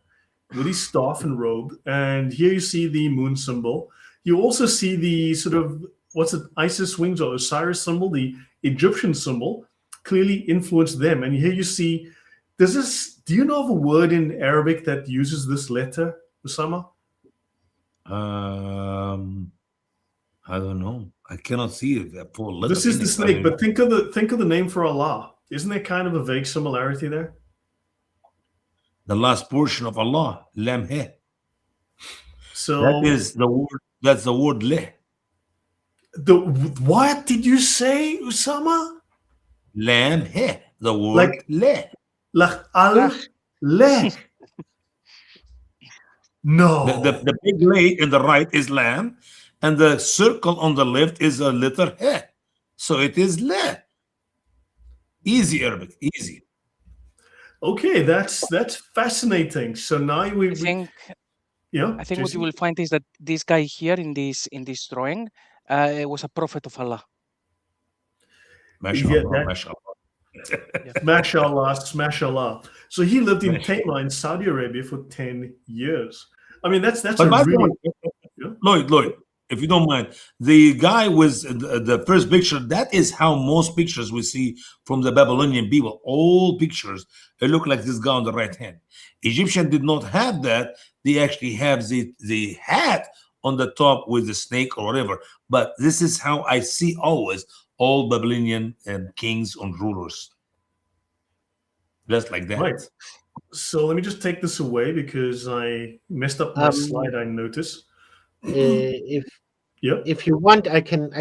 with his staff and robe. And here you see the moon symbol. You also see the sort of, Isis wings or Osiris symbol, the Egyptian symbol, clearly influenced them. And here you see, do you know of a word in Arabic that uses this letter, Osama? I don't know. I cannot see it. This is the snake, but think of the name for Allah. Isn't there kind of a vague similarity there? The last portion of Allah, Lam He. So that is the word. That's the word Leh. What did you say, Usama? Lam He. The word Leh. Leh. No. The big lay in the right is Lam, and the circle on the left is a letter He. So it is Leh. Easy Arabic, easy. Okay, that's fascinating. So now I think Jason? what you will find is that this guy here in this drawing was a prophet of Allah. Mashallah. So he lived in Tayma in Saudi Arabia for 10 years. I mean, that's a really... Lloyd, if you don't mind, the guy with the first picture, that is how most pictures we see from the Babylonian people. All pictures, they look like this guy on the right hand. Egyptian did not have that. They actually have the hat on the top with the snake or whatever. But this is how I see always all Babylonian kings and rulers. Just like that. Right. So let me just take this away because I messed up my slide, I notice. If you want, I can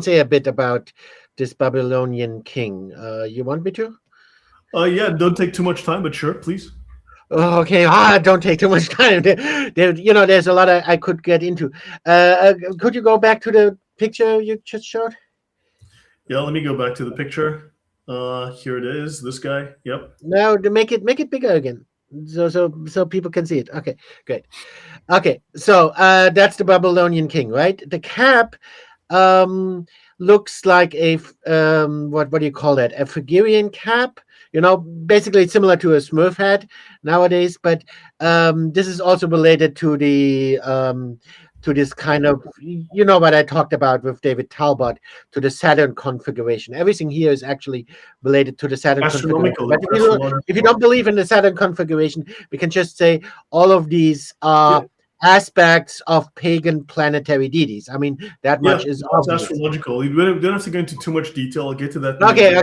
say a bit about this Babylonian king. You want me to? Yeah, don't take too much time, but sure, please. Okay, don't take too much time. There's a lot I could get into. Could you go back to the picture you just showed? Yeah, let me go back to the picture. Here it is. This guy. Yep. No, to make it bigger again, so people can see it. Okay, great. Okay, so that's the Babylonian king, right? The cap looks like a what do you call that? A Phrygian cap. Basically similar to a Smurf hat nowadays, but this is also related to the to this kind of, what I talked about with David Talbot, to the Saturn configuration. Everything here is actually related to the Saturn configuration. But if you don't believe in the Saturn configuration, we can just say all of these are aspects of pagan planetary deities. I mean, that much is obvious. Astrological. You don't have to go into too much detail. I'll get to that. Okay.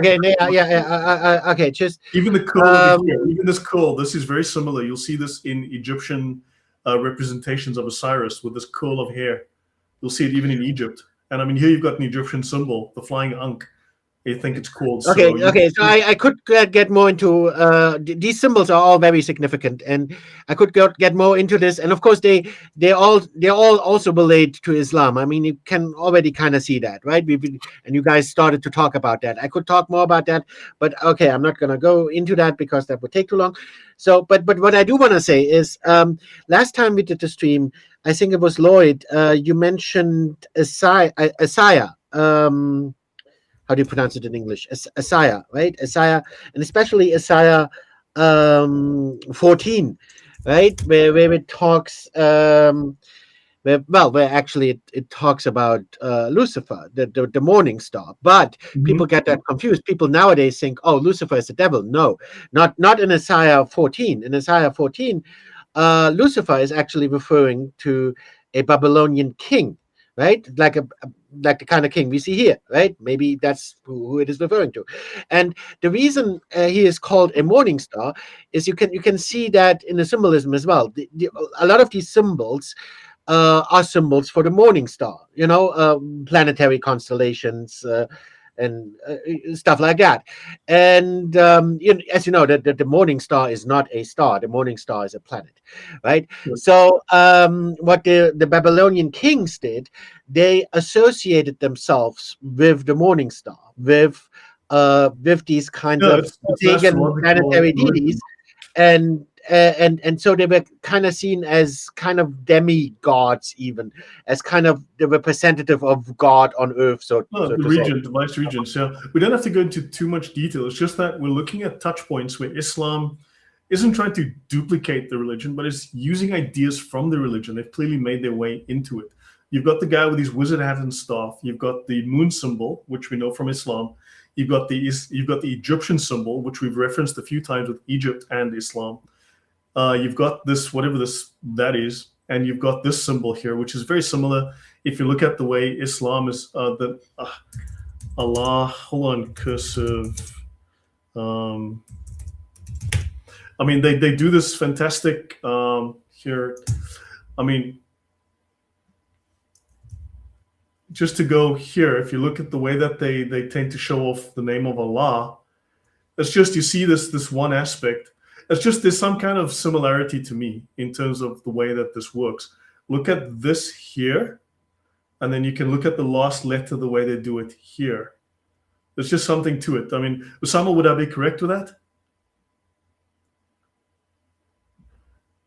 Okay. Just even the curl, even this curl. This is very similar. You'll see this in Egyptian representations of Osiris with this curl of hair. You'll see it even in Egypt. And I mean, here you've got an Egyptian symbol, the flying ankh. I think it's called. Okay. So I could get more into these symbols are all very significant, and I could get more into this. And of course, they all also relate to Islam. I mean, you can already kind of see that, right? And you guys started to talk about that. I could talk more about that, but okay, I'm not going to go into that because that would take too long. So, but what I do want to say is, last time we did the stream, I think it was Lloyd. You mentioned Isaiah. How do you pronounce it in English? Isaiah, right? Isaiah, and especially Isaiah 14, right? Where it talks, where actually it talks about Lucifer, the morning star. But people get that confused. People nowadays think, oh, Lucifer is the devil. No, not in Isaiah 14. In Isaiah 14, Lucifer is actually referring to a Babylonian king, right? Like the kind of king we see here, right? Maybe that's who it is referring to. And the reason he is called a morning star is you can see that in the symbolism as well. A lot of these symbols are symbols for the morning star, planetary constellations and stuff like that. And as you know, the morning star is not a star. The morning star is a planet, right? So what the Babylonian kings did, they associated themselves with the morning star, with these kinds of pagan planetary deities, and so they were kind of seen as kind of demigods, even as kind of the representative of God on earth. So the vice regent. So we don't have to go into too much detail. It's just that we're looking at touch points where Islam isn't trying to duplicate the religion, but is using ideas from the religion. They've clearly made their way into it. You've got the guy with his wizard hat and staff. You've got the moon symbol, which we know from Islam. You've got the Egyptian symbol, which we've referenced a few times with Egypt and Islam. You've got this, whatever that is, and you've got this symbol here, which is very similar. If you look at the way Islam is, Allah, hold on, cursive. I mean, they do this fantastic here. I mean, just to go here, if you look at the way that they tend to show off the name of Allah, it's just, you see this one aspect. It's just, there's some kind of similarity to me in terms of the way that this works. Look at this here, and then you can look at the last letter, the way they do it here. There's just something to it. I mean, Osama, would I be correct with that?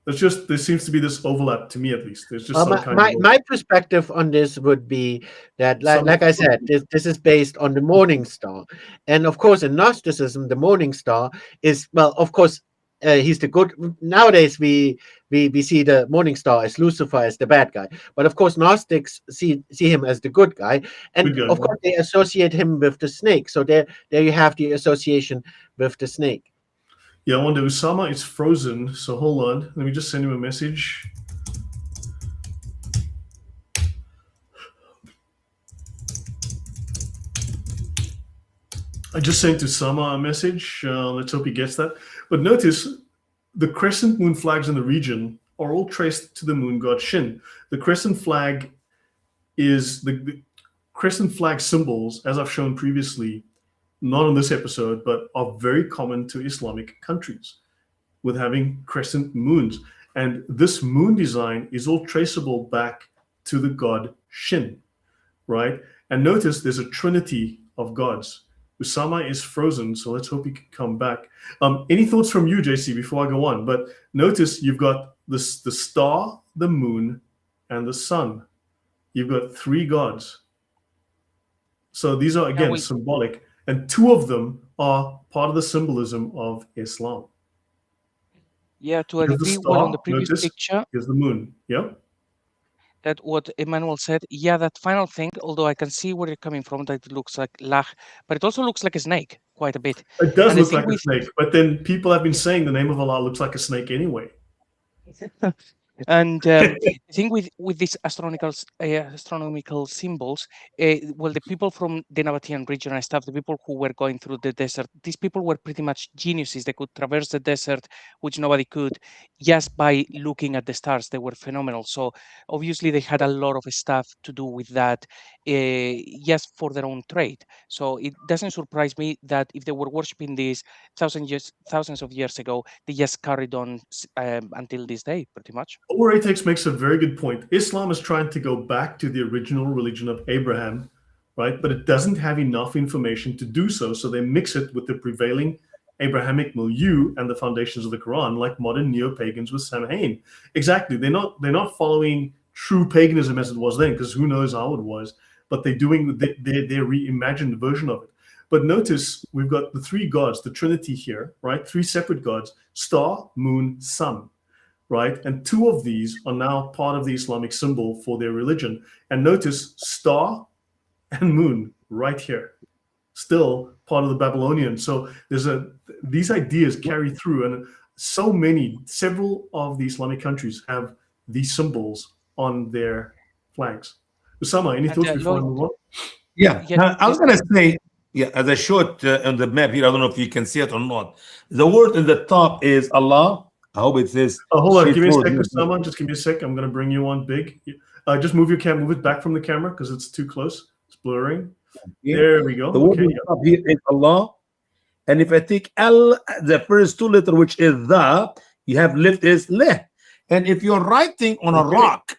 There seems to be this overlap, to me at least. There's just my perspective on this would be that, like I said, this is based on the morning star. And of course, in Gnosticism, the morning star is, well, of course, he's the good. Nowadays, we see the morning star as Lucifer, as the bad guy. But of course, Gnostics see him as the good guy. And of course, they associate him with the snake. So there you have the association with the snake. Yeah, I wonder, Usama is frozen, so hold on. Let me just send him a message. I just sent to Sama a message. Let's hope he gets that. But notice the crescent moon flags in the region are all traced to the moon god Shin. The crescent flag is the crescent flag symbols, as I've shown previously, not on this episode, but are very common to Islamic countries with having crescent moons. And this moon design is all traceable back to the god Shin, right? And notice there's a trinity of gods. Usama is frozen, so let's hope he can come back. Any thoughts from you, JC, before I go on? But notice you've got the star, the moon, and the sun. You've got three gods. So these are, again, symbolic. And two of them are part of the symbolism of Islam. Yeah, to a degree, well, on the previous picture, here's the moon. Yeah. That what Emmanuel said, yeah, that final thing, although I can see where you're coming from, that it looks like Lach, but it also looks like a snake quite a bit. It does look like a snake, but then people have been saying the name of Allah looks like a snake anyway. And the thing with these astronomical symbols, well, the people from the Nabatean region and stuff, the people who were going through the desert, these people were pretty much geniuses. They could traverse the desert, which nobody could, just by looking at the stars. They were phenomenal. So obviously they had a lot of stuff to do with that, just for their own trade. So it doesn't surprise me that if they were worshipping these thousands of years ago, they just carried on until this day, pretty much. Oratex makes a very good point. Islam is trying to go back to the original religion of Abraham, right? But it doesn't have enough information to do so. So they mix it with the prevailing Abrahamic milieu and the foundations of the Quran, like modern neo-pagans with Samhain. Exactly. They're not following true paganism as it was then, because who knows how it was. But they're doing their reimagined version of it. But notice we've got the three gods, the Trinity here, right? Three separate gods: star, moon, sun. Right? And two of these are now part of the Islamic symbol for their religion. And notice star and moon right here, still part of the Babylonian. So these ideas carry through, and several of the Islamic countries have these symbols on their flags. Usama, any thoughts before I move on? Yeah, I was going to say, as I showed on the map here, I don't know if you can see it or not. The word in the top is Allah. I hope it says. Hold on, give me a sec, Usama. Just give me a sec. I'm going to bring you on big. Just move it back from the camera because it's too close. It's blurring. Yeah. There we go. The word up here is Allah. And if I take L, the first two letters, which is the, you have left is leh. And if you're writing on a rock,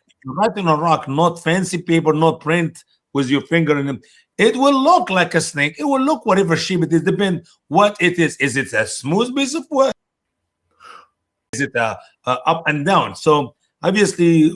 not fancy paper, not print with your finger in it, it will look like a snake. It will look whatever shape it is. Depends what it is. Is it a smooth piece of wood? Is it up and down? So obviously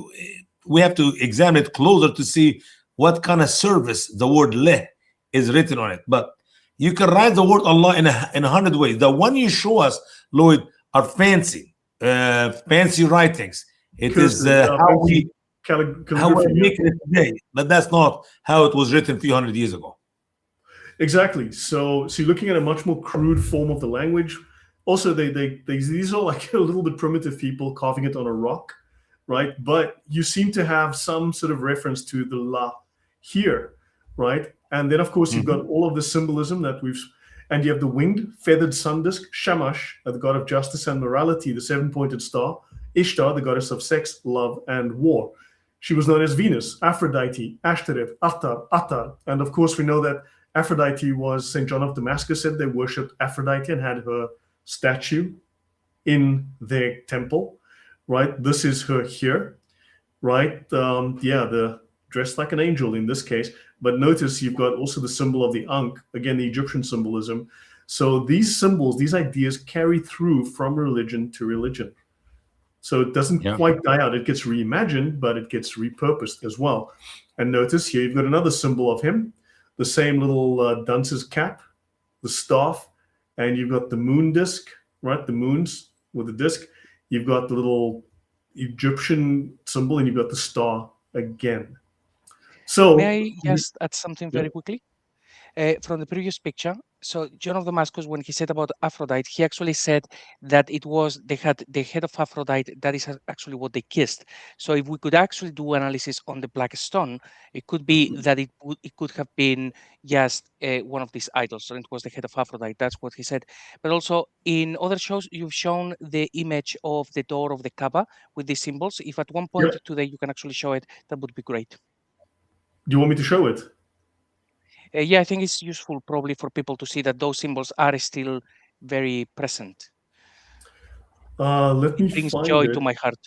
we have to examine it closer to see what kind of service the word leh is written on it. But you can write the word Allah in 100 ways. The one you show us, Lloyd, are fancy writings. It is how we make it today, but that's not how it was written a few hundred years ago. Exactly. So you're looking at a much more crude form of the language. Also, these are like a little bit primitive people carving it on a rock, right? But you seem to have some sort of reference to the La here, right? And then, of course, you've got all of the symbolism that and you have the winged, feathered sun disk, Shamash, the god of justice and morality, the seven-pointed star, Ishtar, the goddess of sex, love, and war. She was known as Venus, Aphrodite, Ashtoreth, Attar. And of course, we know that Aphrodite was, St. John of Damascus said they worshipped Aphrodite and had her statue in their temple, right? This is her here, right? The dressed like an angel in this case. But notice you've got also the symbol of the Ankh, again, the Egyptian symbolism. So these symbols, these ideas carry through from religion to religion. So it doesn't quite die out. It gets reimagined, but it gets repurposed as well. And notice here, you've got another symbol of him, the same little dunce's cap, the staff, and you've got the moon disc, right? The moons with the disc. You've got the little Egyptian symbol, and you've got the star again. So may I just add something very quickly? From the previous picture, So John of Damascus, when he said about Aphrodite, he actually said that it was they had the head of Aphrodite. That is actually what they kissed. So if we could actually do analysis on the black stone, it could be that it could have been just one of these idols, and it was the head of Aphrodite. That's what he said. But also in other shows, you've shown the image of the door of the Kaaba with these symbols. If at one point today you can actually show it, that would be great. Do you want me to show it? Yeah, I think it's useful probably for people to see that those symbols are still very present. Let me It brings find joy it. to my heart.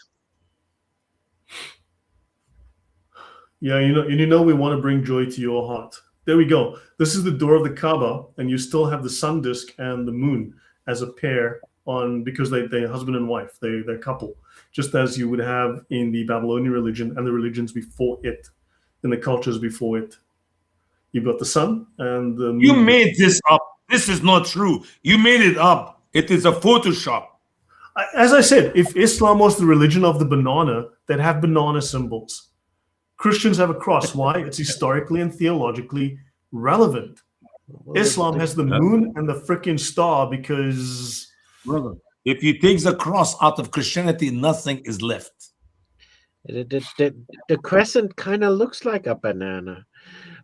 Yeah, you know we want to bring joy to your heart. There we go. This is the door of the Kaaba, and you still have the sun disk and the moon as a pair on, because they're husband and wife, they're couple, just as you would have in the Babylonian religion and the religions before it, in the cultures before it. You've got the sun and the moon. You made this up. This is not true. You made it up. It is a Photoshop. As I said, if Islam was the religion of the banana, they'd have banana symbols. Christians have a cross. Why? It's historically and theologically relevant. Islam has the moon and the freaking star because... Brother, if you take the cross out of Christianity, nothing is left. The crescent kind of looks like a banana.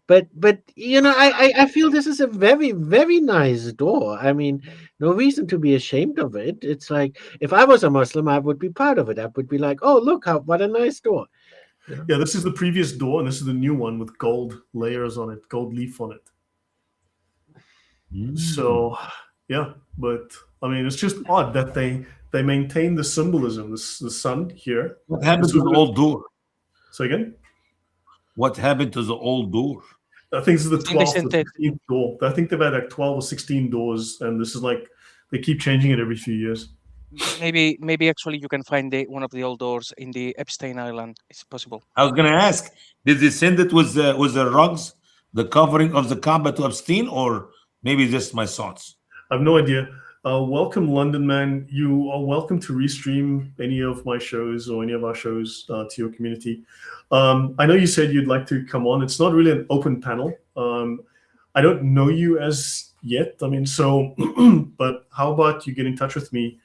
But I feel this is a very, very nice door. I mean, no reason to be ashamed of it. It's like, if I was a Muslim, I would be proud of it. I would be like, oh, look, what a nice door. Yeah, this is the previous door, and this is the new one with gold layers on it, gold leaf on it. So, yeah, but I mean, it's just odd that they maintain the symbolism, the sun here. What happened to the old door? So again? What happened to the old door? I think this is the 12th or 16th door. I think they've had like 12 or 16 doors, and this is like, they keep changing it every few years. Maybe actually you can find one of the old doors in the Epstein Island. It's possible. I was going to ask, did they send it with the rugs, the covering of the Kaaba to Epstein, or maybe just my thoughts? I have no idea. Welcome, London man. You are welcome to restream any of my shows or any of our shows to your community. I know you said you'd like to come on. It's not really an open panel. I don't know you as yet. I mean, so, but how about you get in touch with me?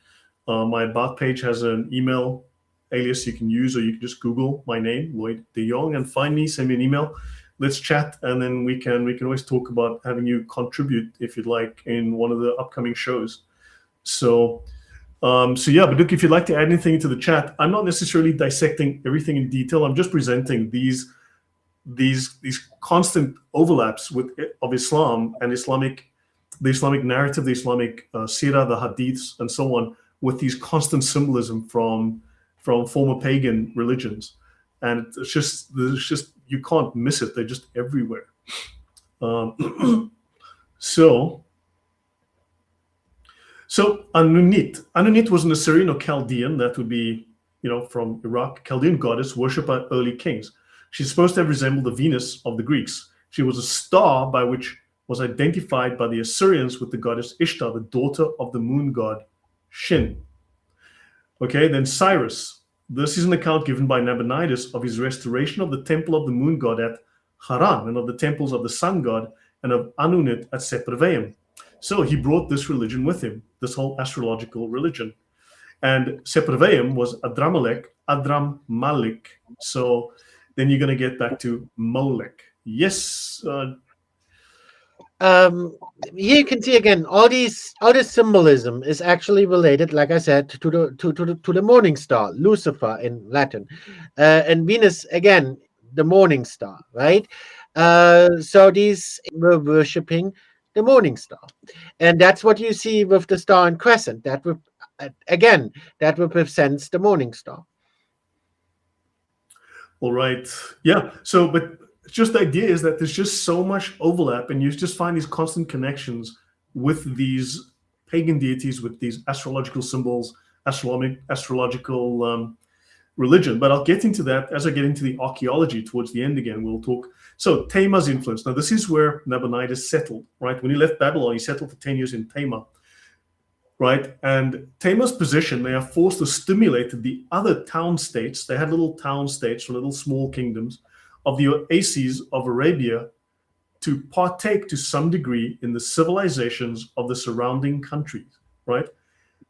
My About page has an email alias you can use, or you can just Google my name, Lloyd De Jongh, and find me, send me an email. Let's chat, and then we can always talk about having you contribute, if you'd like, in one of the upcoming shows. So yeah, but look, if you'd like to add anything to the chat, I'm not necessarily dissecting everything in detail. I'm just presenting these constant overlaps of Islam and the Islamic narrative, the Islamic seerah, the hadiths, and so on, with these constant symbolism from former pagan religions. And it's just you can't miss it. They're just everywhere. So Anunit was an Assyrian or Chaldean, that would be, from Iraq, Chaldean goddess worshipped by early kings. She's supposed to have resembled the Venus of the Greeks. She was a star by which was identified by the Assyrians with the goddess Ishtar, the daughter of the moon god Shin. Okay, then Cyrus. This is an account given by Nabonidus of his restoration of the temple of the moon god at Haran, and of the temples of the sun god and of Anunit at Sepharvaim. So he brought this religion with him, this whole astrological religion. And Sepharvaim was Adram Malik. So then you're going to get back to Molech. Yes. Here you can see again all this symbolism is actually related, like I said, to the morning star, Lucifer in Latin, and Venus again, the morning star, right? So these were worshipping the morning star, and that's what you see with the star and crescent. That represents the morning star. All right. Yeah. So, but just the idea is that there's just so much overlap, and you just find these constant connections with these pagan deities, with these astrological symbols, astrological religion. But I'll get into that as I get into the archaeology towards the end again. We'll talk. So Tamar's influence. Now, this is where Nabonidus settled, right? When he left Babylon, he settled for 10 years in Tamar, right? And Tamar's position, they are forced to stimulate the other town states. They had little town states, or little small kingdoms, of the oases of Arabia to partake to some degree in the civilizations of the surrounding countries, right?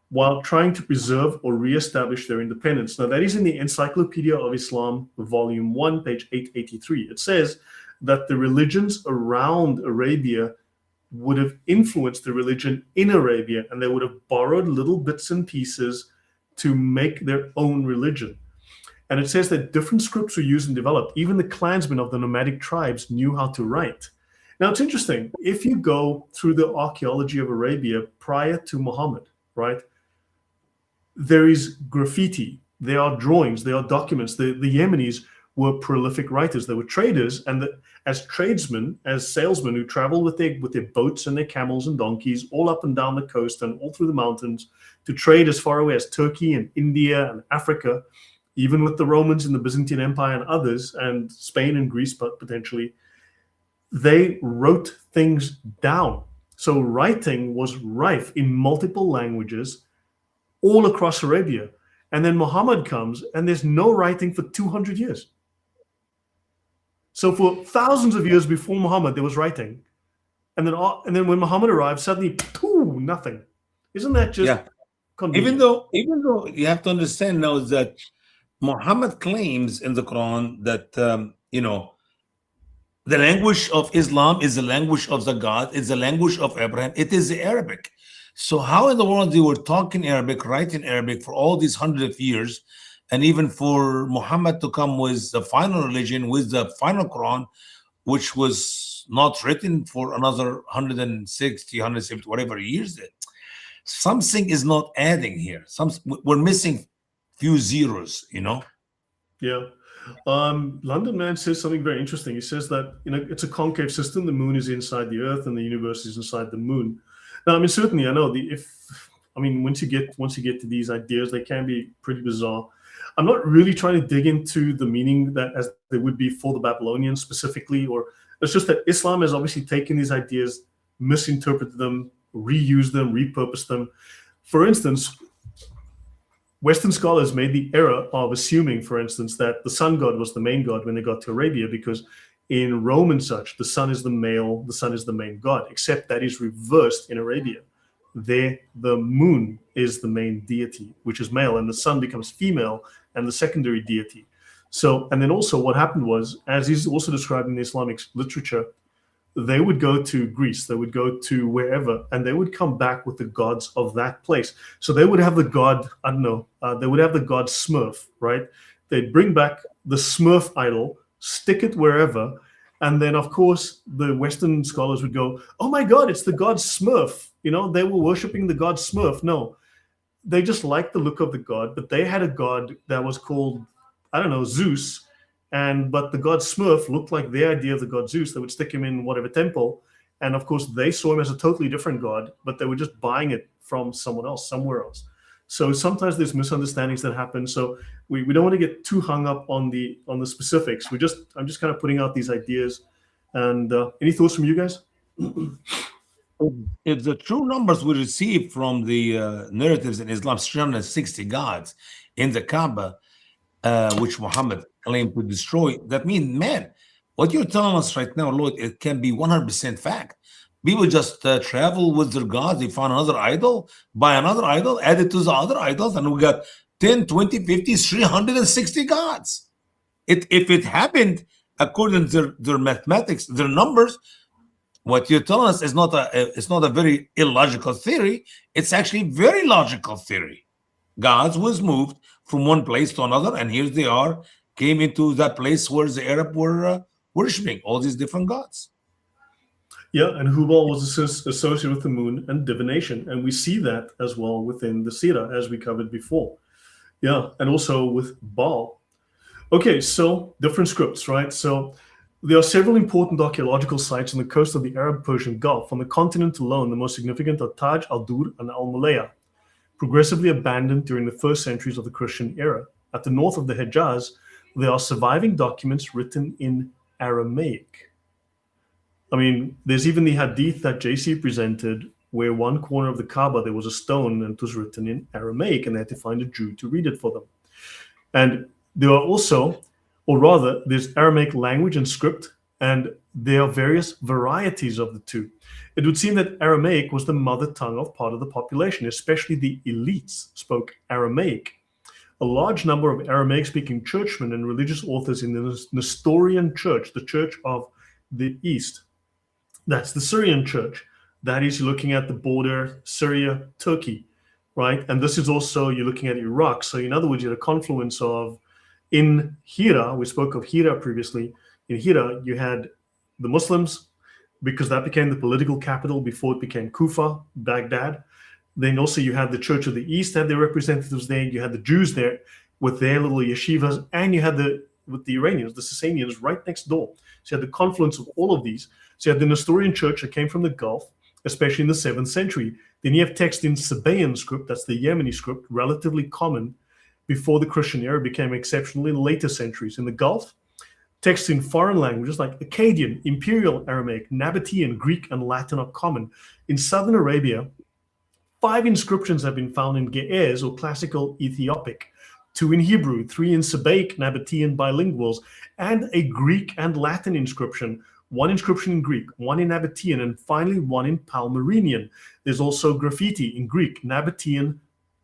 While trying to preserve or reestablish their independence. Now, that is in the Encyclopedia of Islam, Volume 1, page 883. It says that the religions around Arabia would have influenced the religion in Arabia, and they would have borrowed little bits and pieces to make their own religion. And it says that different scripts were used and developed. Even the clansmen of the nomadic tribes knew how to write. Now, it's interesting. If you go through the archaeology of Arabia prior to Muhammad, right, there is graffiti, there are drawings, there are documents. The Yemenis were prolific writers. They were traders, and as tradesmen, as salesmen who traveled with their boats and their camels and donkeys all up and down the coast and all through the mountains to trade as far away as Turkey and India and Africa, even with the Romans and the Byzantine Empire and others, and Spain and Greece potentially, they wrote things down. So writing was rife in multiple languages all across Arabia. And then Muhammad comes, and there's no writing for 200 years. So for thousands of years before Muhammad, there was writing. And then when Muhammad arrived, suddenly, nothing. Isn't that just convenient? Even though you have to understand now that Muhammad claims in the Quran that, the language of Islam is the language of the God, it's the language of Abraham, it is the Arabic. So how in the world they were talking Arabic, writing Arabic for all these hundreds of years, and even for Muhammad to come with the final religion, with the final Quran, which was not written for another 160, 170, whatever years, something is not adding here. We're missing few zeros, Yeah. London Man says something very interesting. He says that it's a concave system. The moon is inside the Earth, and the universe is inside the moon. Now, I mean, certainly, I know once you get to these ideas, they can be pretty bizarre. I'm not really trying to dig into the meaning that as they would be for the Babylonians specifically, or it's just that Islam has obviously taken these ideas, misinterpreted them, reused them, repurposed them. For instance, Western scholars made the error of assuming, for instance, that the sun god was the main god when they got to Arabia, because in Rome and such, the sun is the male, the sun is the main god, except that is reversed in Arabia. There, the moon is the main deity, which is male, and the sun becomes female and the secondary deity. So, and then also what happened was, as is also described in the Islamic literature, they would go to Greece, they would go to wherever, and they would come back with the gods of that place. So they would have the god, they would have the god Smurf, right? They'd bring back the Smurf idol, stick it wherever, and then, of course, the Western scholars would go, oh my God, it's the god Smurf. They were worshiping the god Smurf. No, they just liked the look of the god, but they had a god that was called, Zeus, but the god Smurf looked like their idea of the god Zeus. They would stick him in whatever temple, and of course, they saw him as a totally different god, but they were just buying it from someone else, somewhere else. So sometimes there's misunderstandings that happen. So we don't want to get too hung up on the specifics. I'm just kind of putting out these ideas. And any thoughts from you guys? If the true numbers we receive from the narratives in Islam, 360 gods in the Kaaba, which Muhammad claimed to destroy, that means, man, what you're telling us right now, Lloyd, it can be 100% fact. People just travel with their gods. They find another idol, buy another idol, add it to the other idols, and we got 10, 20, 50, 360 gods. If it happened according to their mathematics, their numbers, what you're telling us is not a very illogical theory. It's actually very logical theory. Gods was moved from one place to another, and here they are, came into that place where the Arab were worshiping all these different gods. Yeah, and Hubal was associated with the moon and divination, and we see that as well within the Sirah, as we covered before. Yeah, and also with Baal. Okay, so different scripts, right? So there are several important archaeological sites on the coast of the Arab-Persian Gulf. On the continent alone, the most significant are Taj al-Dur and Al-Mulaya, progressively abandoned during the first centuries of the Christian era. At the north of the Hejaz, there are surviving documents written in Aramaic. I mean, there's even the hadith that JC presented where one corner of the Kaaba, there was a stone and it was written in Aramaic, and they had to find a Jew to read it for them. And there are also, or rather, there's Aramaic language and script and there are various varieties of the two. It would seem that Aramaic was the mother tongue of part of the population, especially the elites spoke Aramaic. A large number of Aramaic-speaking churchmen and religious authors in the Nestorian Church, the Church of the East, that's the Syrian Church. That is, you're looking at the border, Syria, Turkey, right? And this is also, you're looking at Iraq. So in other words, you had a confluence of, in Hira, we spoke of Hira previously. In Hira, you had the Muslims, because that became the political capital before it became Kufa, Baghdad. Then also you had the Church of the East had their representatives there. You had the Jews there with their little yeshivas, and you had with the Iranians, the Sasanians right next door. So you had the confluence of all of these. So you had the Nestorian Church that came from the Gulf, especially in the 7th century. Then you have text in Sabaean script, that's the Yemeni script, relatively common before the Christian era became exceptional in later centuries. In the Gulf, texts in foreign languages like Akkadian, Imperial Aramaic, Nabatean, Greek, and Latin are common. In southern Arabia, 5 inscriptions have been found in Ge'ez, or classical Ethiopic, 2 in Hebrew, 3 in Sabaic, Nabatean bilinguals, and a Greek and Latin inscription, 1 inscription in Greek, 1 in Nabatean, and finally 1 in Palmyrenian. There's also graffiti in Greek, Nabatean,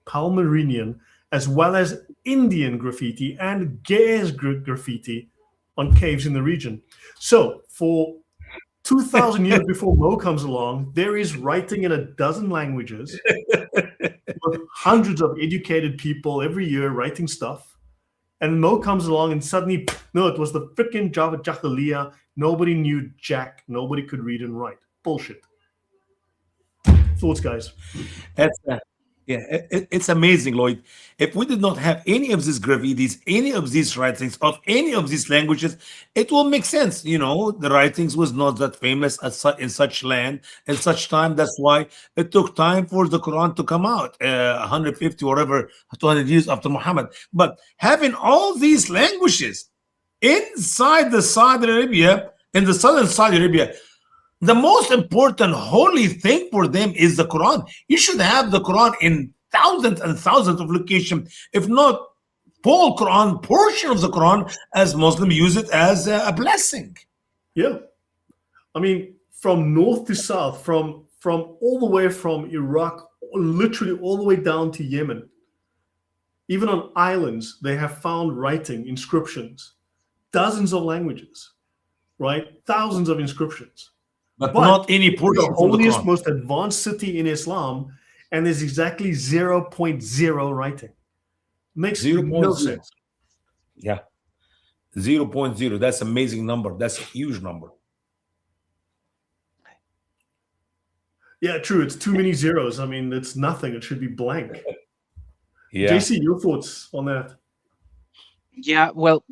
Palmyrenian, as well as Indian graffiti and Ge'ez graffiti on caves in the region. So for 2,000 years before Mo comes along, there is writing in a dozen languages with hundreds of educated people every year writing stuff. And Mo comes along and suddenly, no, it was the freaking Java Jahiliyyah. Nobody knew Jack. Nobody could read and write. Bullshit. Thoughts, guys? It's amazing, Lloyd. If we did not have any of these graffitis, any of these writings of any of these languages, it will make sense. You know, the writings was not that famous in such land in such time. That's why it took time for the Quran to come out, 150 or whatever, 200 years after Muhammad. But having all these languages inside the Saudi Arabia, in the southern Saudi Arabia, the most important holy thing for them is the Quran. You should have the Quran in thousands and thousands of locations, if not whole Quran, portion of the Quran, as Muslims use it as a blessing. Yeah. I mean, from north to south, from all the way from Iraq, literally all the way down to Yemen. Even on islands, they have found writing, inscriptions, dozens of languages, right? Thousands of inscriptions. But not any portion the holiest, most advanced city in Islam, and there's exactly 0.0 writing. Makes no sense. Yeah. 0.0. That's an amazing number. That's a huge number. Yeah, true. It's too many zeros. I mean, it's nothing. It should be blank. Yeah. JC, your thoughts on that? Yeah, well,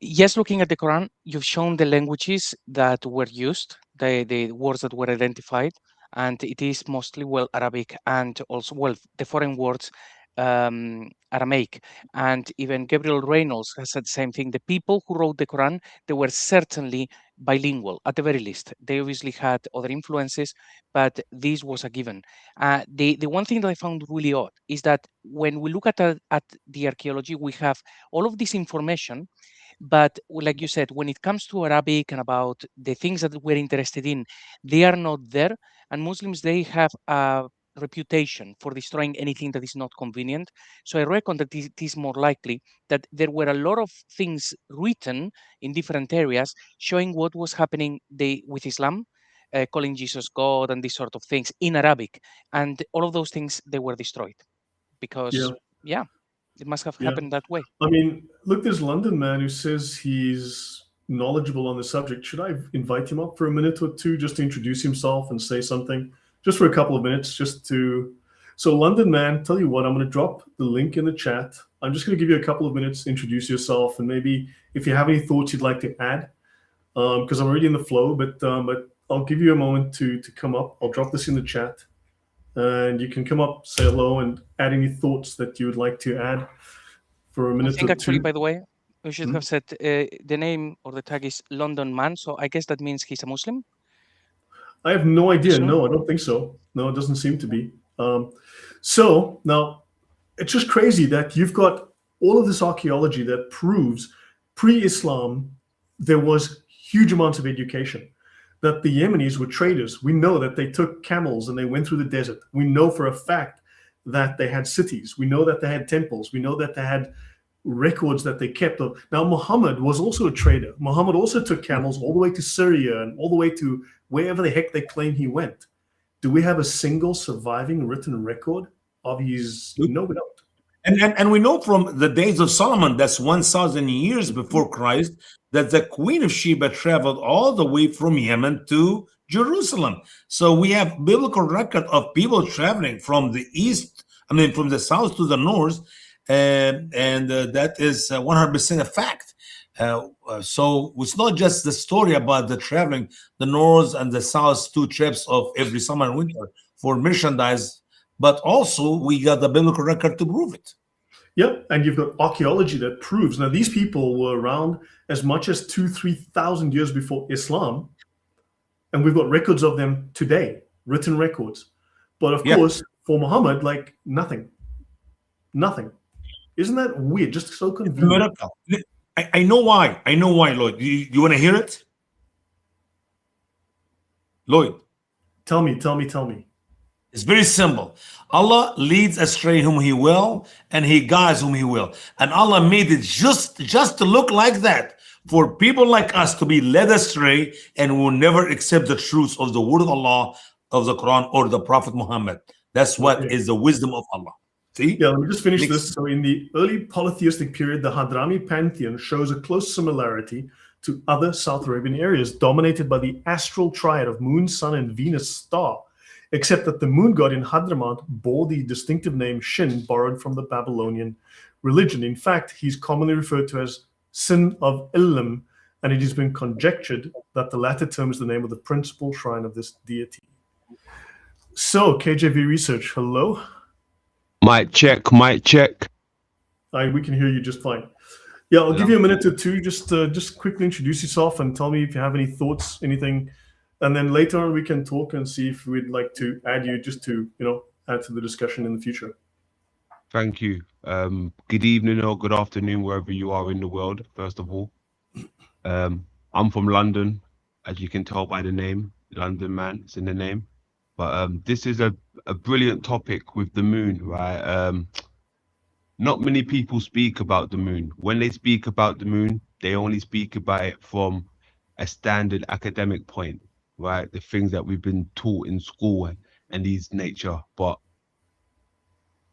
just looking at the Quran, you've shown the languages that were used, the words that were identified, and it is mostly, well, Arabic, and also, well, the foreign words, Aramaic. And even Gabriel Reynolds has said the same thing. The people who wrote the Quran, they were certainly bilingual, at the very least. They obviously had other influences, but this was a given. The one thing that I found really odd is that when we look at the archaeology, we have all of this information, but like you said, when it comes to Arabic and about the things that we're interested in, they are not there. And Muslims, they have a reputation for destroying anything that is not convenient. So I reckon that it is more likely that there were a lot of things written in different areas showing what was happening with Islam, calling Jesus God and these sort of things in Arabic. And all of those things, they were destroyed because, it must have happened that way. I mean, look, there's a London man who says he's knowledgeable on the subject. Should I invite him up for a minute or two just to introduce himself and say something? Just for a couple of minutes, So London man, tell you what, I'm going to drop the link in the chat. I'm just going to give you a couple of minutes, introduce yourself, and maybe if you have any thoughts you'd like to add, because I'm already in the flow, but I'll give you a moment to come up. I'll drop this in the chat, and you can come up, say hello, and add any thoughts that you would like to add for a minute I think or actually, two. by the way, we should have said the name or the tag is London Man, so I guess that means he's a Muslim. I have no idea. No, I don't think so. No, it doesn't seem to be. So now it's just crazy that you've got all of this archaeology that proves pre-Islam there was huge amounts of education. That the Yemenis were traders. We know that they took camels and they went through the desert. We know for a fact that they had cities. We know that they had temples. We know that they had records that they kept of. Now, Muhammad was also a trader. Muhammad also took camels all the way to Syria and all the way to wherever the heck they claim he went. Do we have a single surviving written record of his? No, we don't. And we know from the days of Solomon, that's 1,000 years before Christ, that the Queen of Sheba traveled all the way from Yemen to Jerusalem. So we have biblical record of people traveling from the east, from the south to the north, and that is 100% a fact. So it's not just the story about the traveling, the north and the south, 2 trips of every summer and winter for merchandise, but also we got the biblical record to prove it. Yep, and you've got archaeology that proves. Now, these people were around as much as 2,000-3,000 years before Islam, and we've got records of them today, written records. But of course, for Muhammad, like nothing. Isn't that weird? Just so convenient. I know why. I know why, Lloyd. You want to hear it? Lloyd. Tell me. It's very simple. Allah leads astray whom he will, and he guides whom he will. And Allah made it just to look like that, for people like us to be led astray and will never accept the truth of the word of Allah, of the Quran, or the Prophet Muhammad. That's what is the wisdom of Allah. See? Yeah, let me just finish this. So in the early polytheistic period, the Hadrami pantheon shows a close similarity to other South Arabian areas dominated by the astral triad of moon, sun, and Venus star, except that the moon god in Hadramaut bore the distinctive name Shin, borrowed from the Babylonian religion. In fact, he's commonly referred to as Sin of Ilm, and it has been conjectured that the latter term is the name of the principal shrine of this deity. So, KJV Research, hello? Mic check. We can hear you just fine. Yeah, I'll give you a minute or two. Just quickly introduce yourself and tell me if you have any thoughts, anything. And then later on, we can talk and see if we'd like to add you just to, add to the discussion in the future. Thank you. Good evening or good afternoon, wherever you are in the world, first of all. I'm from London, as you can tell by the name. London man, it's in the name. But this is a brilliant topic with the moon, right? Not many people speak about the moon. When they speak about the moon, they only speak about it from a standard academic point, right? The things that we've been taught in school and these nature. But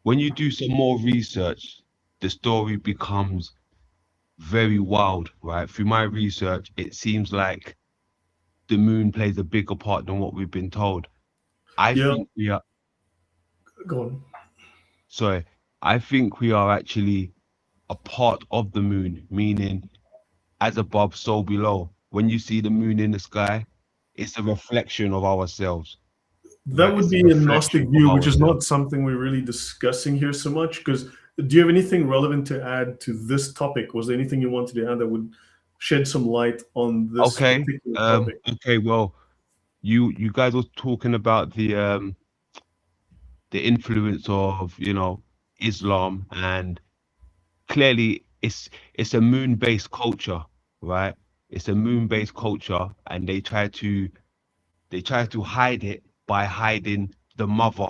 when you do some more research, the story becomes very wild, right? Through my research, it seems like the moon plays a bigger part than what we've been told. I think we are. Go on. Sorry, I think we are actually a part of the moon, meaning as above, so below. When you see the moon in the sky, it's a reflection of ourselves. That would be a Gnostic view, which is not something we're really discussing here so much. Because do you have anything relevant to add to this topic? Was there anything you wanted to add that would shed some light on this particular topic? Okay, well, you guys were talking about the influence of Islam, and clearly it's a moon-based culture, right? It's a moon-based culture, and they try to hide it by hiding the mother,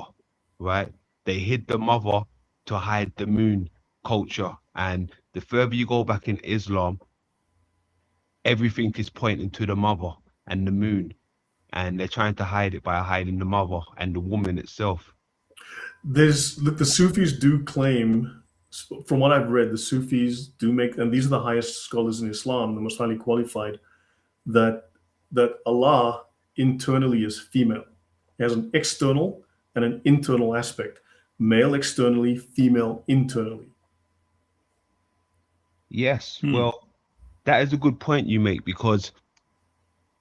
right? They hid the mother to hide the moon culture. And the further you go back in Islam, everything is pointing to the mother and the moon. And they're trying to hide it by hiding the mother and the woman itself. The Sufis do claim, from what I've read, the Sufis do make, and these are the highest scholars in Islam, the most highly qualified, that Allah internally is female. He has an external and an internal aspect. Male externally, female internally. Yes, well, that is a good point you make, because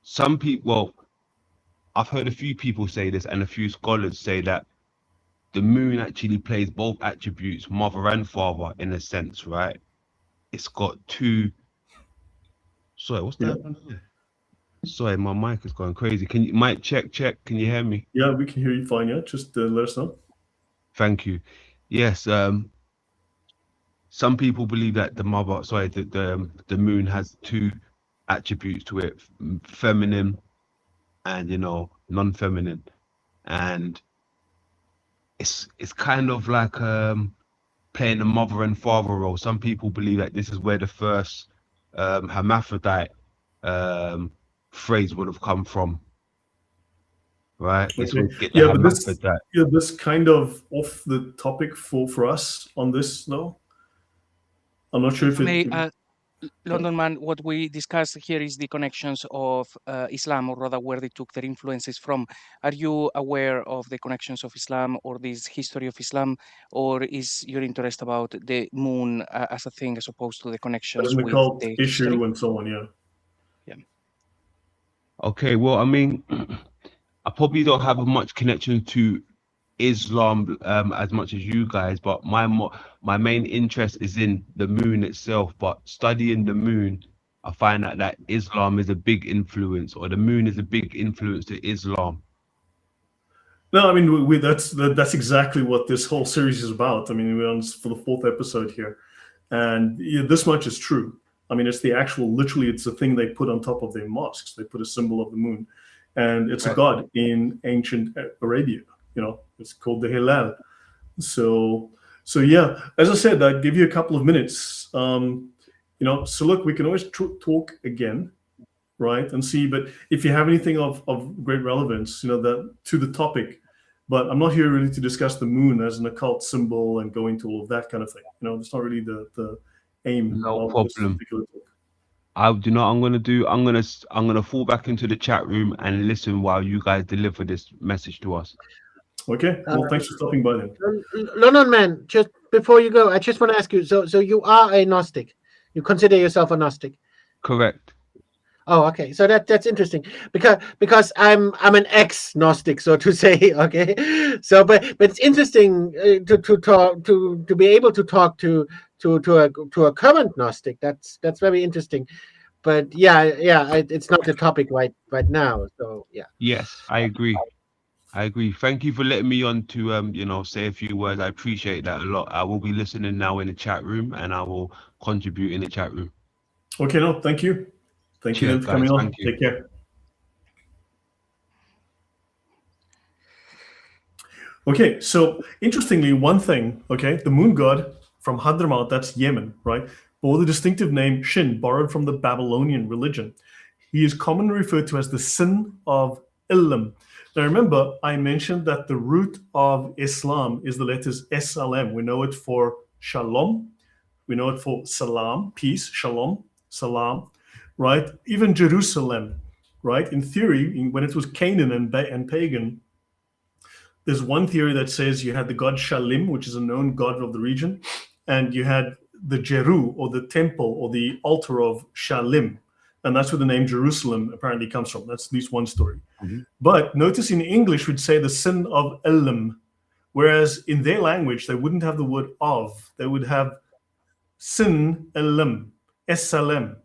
some people, I've heard a few people say this, and a few scholars say that the moon actually plays both attributes, mother and father, in a sense, right? It's got two. Sorry, what's that? Sorry, my mic is going crazy. Can you mic check? Can you hear me? Yeah, we can hear you fine. Yeah, just let us know. Thank you. Yes. Some people believe that the moon has two attributes to it, feminine and, you know, non-feminine. And it's kind of like playing the mother and father role. Some people believe that this is where the first hermaphrodite phrase would have come from, right? This Okay. would get the Yeah, but hermaphrodite. this kind of off the topic for us on this, though. I'm not sure if it. London Man, what we discussed here is the connections of Islam, or rather where they took their influences from. Are you aware of the connections of Islam or this history of Islam, or is your interest about the moon as a thing as opposed to the connections As an with occult the issue history? and so on, yeah. Okay, well, I mean, I probably don't have much connection to Islam as much as you guys, but my main interest is in the moon itself. But studying the moon, I find out that Islam is a big influence, or the moon is a big influence to Islam. No, I mean that's exactly what this whole series is about. I mean, we're on for the 4th episode here, and this much is true. I mean, it's the actual, literally, it's the thing they put on top of their mosques. They put a symbol of the moon, and it's a god in ancient Arabia. You know, it's called the Hilal. So yeah, as I said, I'd give you a couple of minutes. You know, so look, we can always talk again, right, and see. But if you have anything of great relevance, you know, that to the topic. But I'm not here really to discuss the moon as an occult symbol and go into all of that kind of thing. You know, it's not really the aim No of this problem. particular talk. You know what I'm gonna do? I'm gonna fall back into the chat room and listen while you guys deliver this message to us. Okay. Well, thanks for stopping by then. London Man, just before you go, I just want to ask you. So you are a Gnostic. You consider yourself a Gnostic? Correct. Oh, okay. So that's interesting because I'm an ex-Gnostic, so to say. Okay. So, but it's interesting to be able to talk to a current Gnostic. That's very interesting. But yeah, it's not the topic right now. So yeah. Yes, I agree. Thank you for letting me on to you know, say a few words. I appreciate that a lot. I will be listening now in the chat room, and I will contribute in the chat room. Okay. No, thank you. Thank you Cheers, for coming guys. on. Thank you. Take care. Okay, so interestingly, one thing, okay, the moon god from Hadramaut, that's Yemen, right, bore the distinctive name Shin, borrowed from the Babylonian religion. He is commonly referred to as the sin of Ilm. Now remember, I mentioned that the root of Islam is the letters SLM. We know it for shalom. We know it for salam, peace, shalom, salam, right? Even Jerusalem, right? In theory, when it was Canaan and pagan, there's one theory that says you had the god Shalim, which is a known god of the region, and you had the Jeru, or the temple, or the altar of Shalim. And that's where the name Jerusalem apparently comes from. That's at least one story. Mhm. But notice in English, we'd say the sin of Elam, whereas in their language, they wouldn't have the word of. They would have sin Elam, SLM.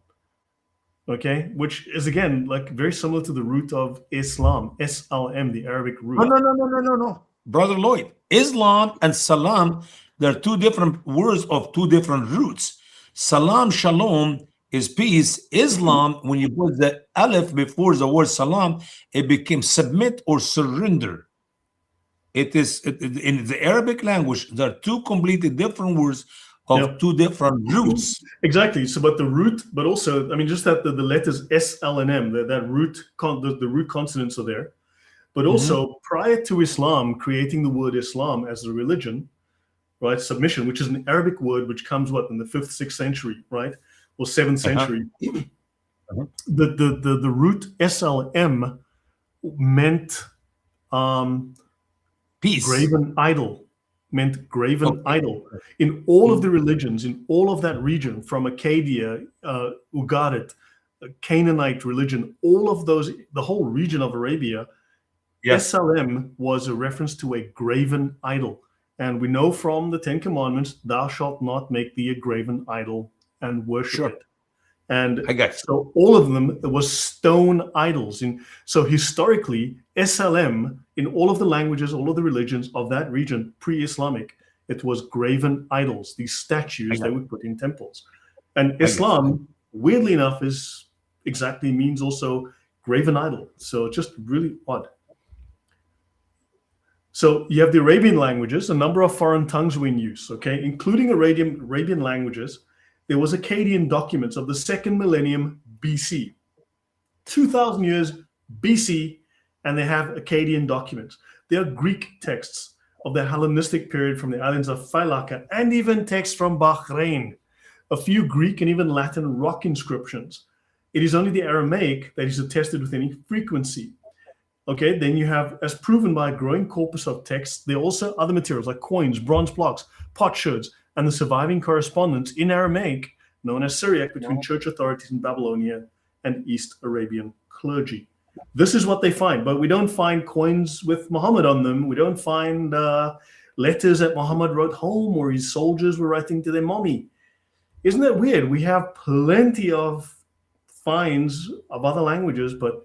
Okay, which is again like very similar to the root of Islam, SLM, the Arabic root. No. Brother Lloyd, Islam and Salam, they're two different words of two different roots. Salam, shalom is peace. Islam, when you put the alif before the word salam, it became submit or surrender. In the Arabic language, there are two completely different words of two different roots. Exactly. So, but the root, but also, I mean, just that the letters S, L, and M, that root, the root consonants are there. But also, prior to Islam creating the word Islam as a religion, right? Submission, which is an Arabic word which comes in the 5th, 6th century, right, or 7th century. The root SLM meant peace. Graven idol. Meant graven idol. In all of the religions, in all of that region, from Acadia, Ugarit, Canaanite religion, all of those, the whole region of Arabia, SLM was a reference to a graven idol. And we know from the 10 Commandments, thou shalt not make thee a graven idol and worship it. And so all of them, it was stone idols. So historically, SLM, in all of the languages, all of the religions of that region, pre-Islamic, it was graven idols, these statues they would put in temples. And Islam, weirdly enough, is exactly means also graven idol. So just really odd. So you have the Arabian languages, a number of foreign tongues were in use, okay, including Arabian languages. There was Akkadian documents of the 2nd millennium BC, 2,000 years BC, and they have Akkadian documents. There are Greek texts of the Hellenistic period from the islands of Failaka, and even texts from Bahrain, a few Greek and even Latin rock inscriptions. It is only the Aramaic that is attested with any frequency. Okay, then you have, as proven by a growing corpus of texts, there are also other materials like coins, bronze blocks, potsherds, and the surviving correspondence in Aramaic, known as Syriac, between church authorities in Babylonia and East Arabian clergy. This is what they find, but we don't find coins with Muhammad on them. We don't find letters that Muhammad wrote home or his soldiers were writing to their mommy. Isn't that weird? We have plenty of finds of other languages, but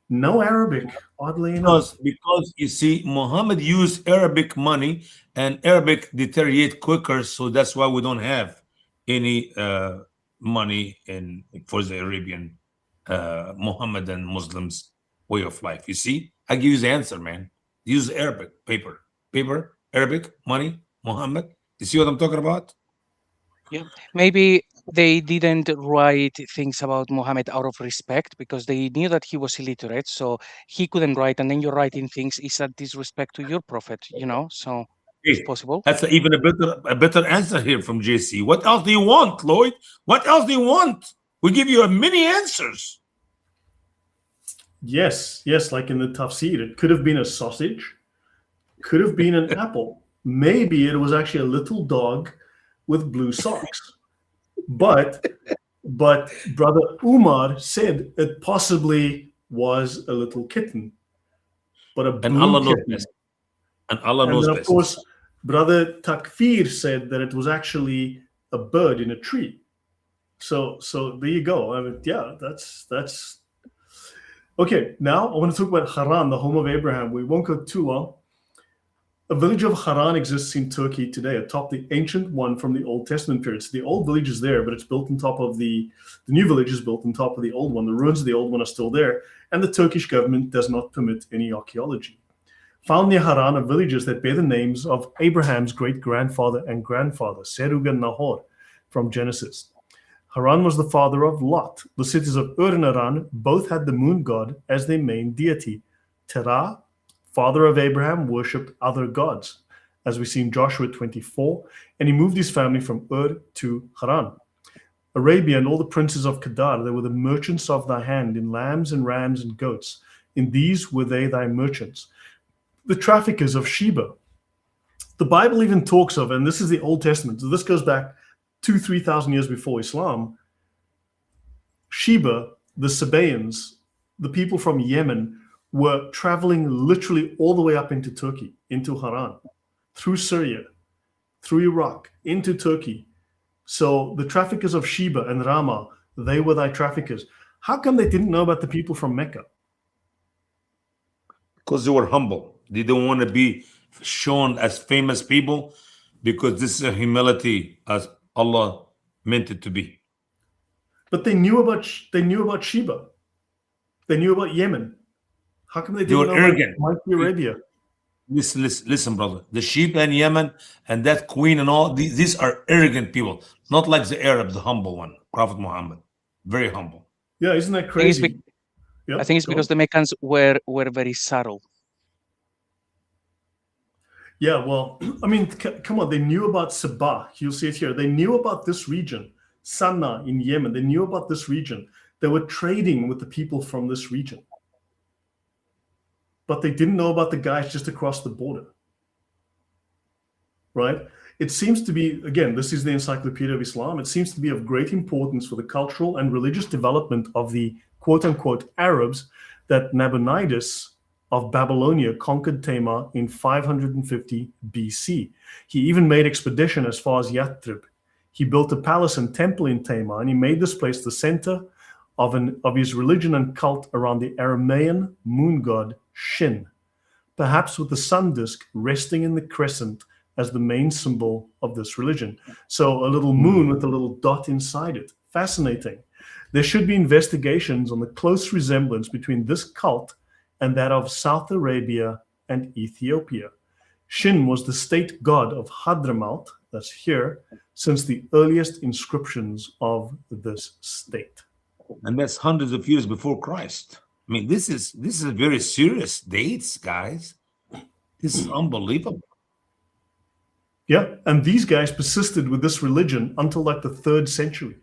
no Arabic, oddly enough. Because you see, Muhammad used Arabic money, and Arabic deteriorate quicker, so that's why we don't have any money for the Arabian Mohammedan Muslims way of life. You see, I give you the answer, man. Use Arabic, paper, Arabic, money, Muhammad. You see what I'm talking about? Yeah, maybe they didn't write things about Muhammad out of respect because they knew that he was illiterate, so he couldn't write. And then you're writing things is a disrespect to your prophet, you know. So it's possible. That's even a better answer here from JC. What else do you want, Lloyd? What else do you want? We give you a many answers. Yes, like in the tafsir, it could have been a sausage, could have been an apple. Maybe it was actually a little dog with blue socks. But Brother Umar said it possibly was a little kitten. But a blue And Allah knows kitten. best. And Allah knows then, of best. course, Brother Takfir said that it was actually a bird in a tree. So there you go. I mean, yeah, that's okay. Now I want to talk about Haran, the home of Abraham. We won't go too long. A village of Haran exists in Turkey today, atop the ancient one from the Old Testament period. So the old village is there, but it's built on top of the new village is built on top of the old one. The ruins of the old one are still there, and the Turkish government does not permit any archaeology. Found near Haran are villages that bear the names of Abraham's great-grandfather and grandfather, Serug and Nahor, from Genesis. Haran was the father of Lot. The cities of Ur and Haran both had the moon god as their main deity. Terah, father of Abraham, worshipped other gods, as we see in Joshua 24, and he moved his family from Ur to Haran. Arabia and all the princes of Kedar, they were the merchants of thy hand in lambs and rams and goats. In these were they thy merchants. The traffickers of Sheba. The Bible even talks of, and this is the Old Testament, so this goes back 2,000-3,000 years before Islam. Sheba, the Sabaeans, the people from Yemen, were traveling literally all the way up into Turkey, into Haran, through Syria, through Iraq, into Turkey. So the traffickers of Sheba and Ramah, they were thy traffickers. How come they didn't know about the people from Mecca? Because they were humble. They don't want to be shown as famous people, because this is a humility as Allah meant it to be. But they knew about Sheba. They knew about Yemen. How come they didn't know arrogant. about Arabia? Listen, brother. The Sheba and Yemen and that queen and all, these are arrogant people. Not like the Arab, the humble one, Prophet Muhammad. Very humble. Yeah, isn't that crazy? I think it's because the Meccans were very subtle. Yeah, well, I mean, come on. They knew about Sabah. You'll see it here. They knew about this region, Sana'a in Yemen. They knew about this region. They were trading with the people from this region. But they didn't know about the guys just across the border, right? It seems to be, again, this is the Encyclopedia of Islam. It seems to be of great importance for the cultural and religious development of the quote-unquote Arabs that Nabonidus of Babylonia conquered Tamar in 550 BC. He even made expedition as far as Yathrib. He built a palace and temple in Tamar, and he made this place the center of his religion and cult around the Aramaean moon god Shin, perhaps with the sun disk resting in the crescent as the main symbol of this religion. So a little moon with a little dot inside it. Fascinating. There should be investigations on the close resemblance between this cult and that of South Arabia and Ethiopia. Shin was the state god of Hadramaut, that's here, since the earliest inscriptions of this state. And that's hundreds of years before Christ. I mean, this is very serious dates, guys. This is unbelievable. Yeah, and these guys persisted with this religion until like the 3rd century.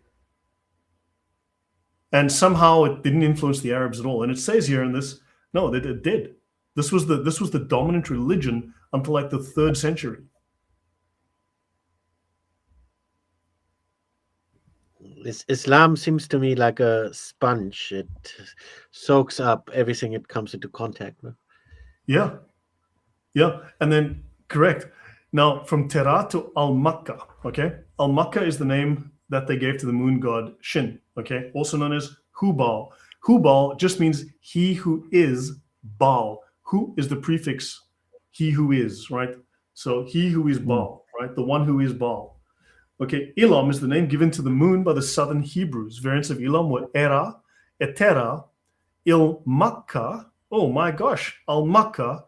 And somehow it didn't influence the Arabs at all. And it says here in this, no, that it did. This was the dominant religion until like the 3rd century. Islam seems to me like a sponge. It soaks up everything it comes into contact with. Yeah. Yeah. And then, correct. Now, from Terah to Al-Makkah, okay? Al-Makkah is the name that they gave to the moon god Shin, okay? Also known as Hubal. Hubal just means he who is Baal. Hu is the prefix he who is, right? So he who is Baal, right? The one who is Baal. Okay, Elam is the name given to the moon by the southern Hebrews. Variants of Elam were Era, Etera, Il-Makkah, oh my gosh, Al-Makkah,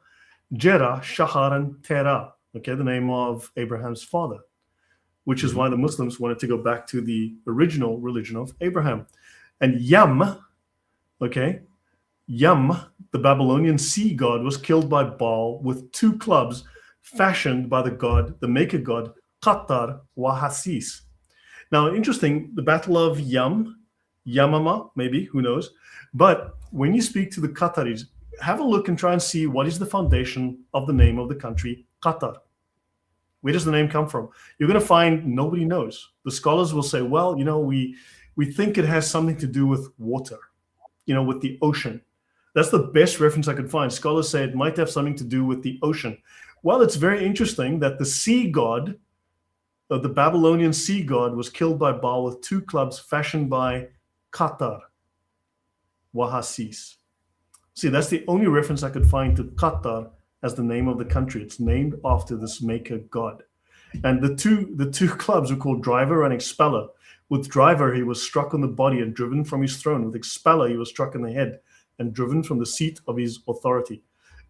Jerah, Shahar, and Terah. Okay, the name of Abraham's father, which is why the Muslims wanted to go back to the original religion of Abraham. And Yam, okay, Yam, the Babylonian sea god, was killed by Baal with 2 clubs fashioned by the god, the maker god, Qatar wa Hasis. Now, interesting, the Battle of Yamama, maybe, who knows? But when you speak to the Qataris, have a look and try and see what is the foundation of the name of the country, Qatar. Where does the name come from? You're going to find nobody knows. The scholars will say, well, you know, we think it has something to do with water, you know, with the ocean. That's the best reference I could find. Scholars say it might have something to do with the ocean. Well, it's very interesting that the sea god, the Babylonian sea god, was killed by Baal with 2 clubs fashioned by Qatar, Wahasis. See, that's the only reference I could find to Qatar as the name of the country. It's named after this maker god. And the two clubs were called Driver and Expeller. With Driver, he was struck on the body and driven from his throne. With Expeller, he was struck in the head and driven from the seat of his authority.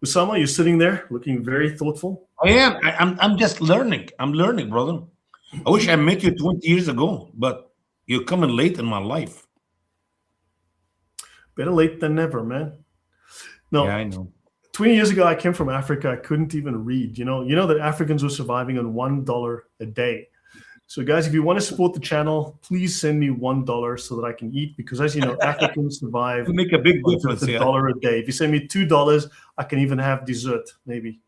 Usama, you're sitting there looking very thoughtful. I am. I'm just learning. I'm learning, brother. I wish I met you 20 years ago, but you're coming late in my life. Better late than never, man. No, Yeah, I know. 20 years ago, I came from Africa. I couldn't even read. You know that Africans were surviving on $1 a day. So, guys, if you want to support the channel, please send me $1 so that I can eat. Because, as you know, Africans survive You make a big on difference just here. $1 a day. If you send me $2, I can even have dessert, maybe.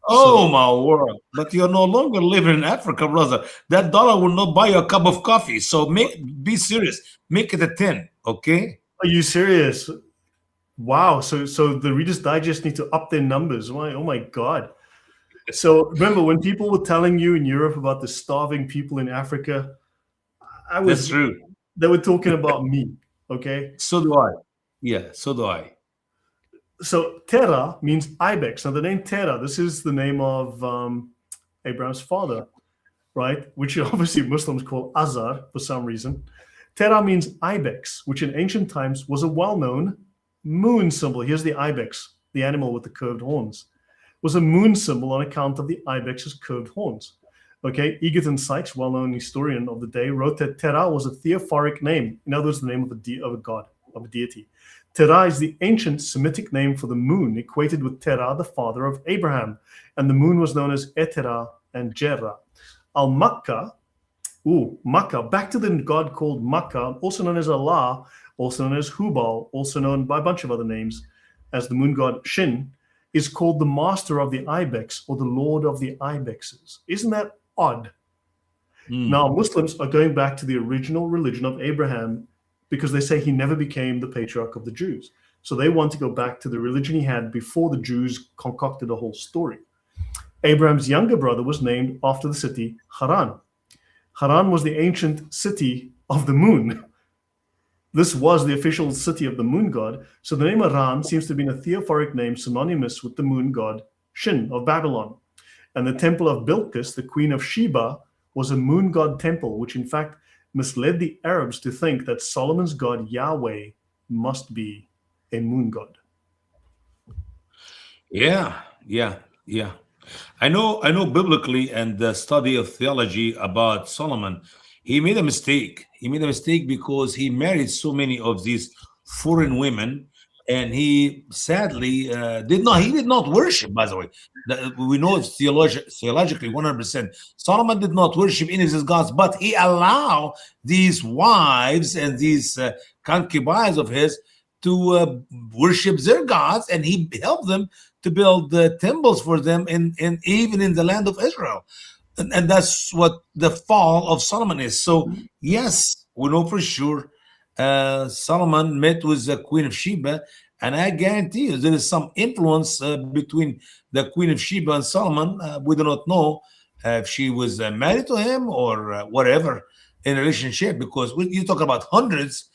Oh, my word. But you're no longer living in Africa, brother. That dollar will not buy you a cup of coffee. So be serious. Make it a 10, okay? Are you serious? Wow. So the Reader's Digest need to up their numbers. Oh my God. So remember when people were telling you in Europe about the starving people in Africa, That's true. They were talking about me. Okay. So do I. Yeah, so do I. So Terah means ibex. Now the name Terah, this is the name of Abraham's father, right? Which obviously Muslims call Azar for some reason. Terah means ibex, which in ancient times was a well-known moon symbol. Here's the ibex, the animal with the curved horns. It was a moon symbol on account of the ibex's curved horns. Okay, Egerton Sykes, well-known historian of the day, wrote that Terah was a theophoric name. In other words, the name of a god, of a deity. Terah is the ancient Semitic name for the moon, equated with Terah, the father of Abraham. And the moon was known as Etera and Jerah. Al-Makkah, Makkah, back to the god called Makkah, also known as Allah, also known as Hubal, also known by a bunch of other names as the moon god Shin, is called the master of the ibex or the lord of the ibexes. Isn't that odd? Now, Muslims are going back to the original religion of Abraham because they say he never became the patriarch of the Jews. So they want to go back to the religion he had before the Jews concocted a whole story. Abraham's younger brother was named after the city Haran. Haran was the ancient city of the moon. This was the official city of the moon god. So the name Haran seems to have been a theophoric name synonymous with the moon god Shin of Babylon. And the temple of Bilqis, the queen of Sheba, was a moon god temple, which in fact misled the Arabs to think that Solomon's god Yahweh must be a moon god. Yeah. I know biblically and the study of theology about Solomon, he made a mistake. He made a mistake because he married so many of these foreign women, and he sadly did not worship, by the way. We know it's theologically 100%. Solomon did not worship any of these gods, but he allowed these wives and these concubines of his to worship their gods, and he helped them to build temples for them in even in the land of Israel. And that's what the fall of Solomon is. So yes, we know for sure Solomon met with the Queen of Sheba, and I guarantee you there is some influence between the Queen of Sheba and Solomon. We do not know if she was married to him or whatever in a relationship, because you talk about hundreds,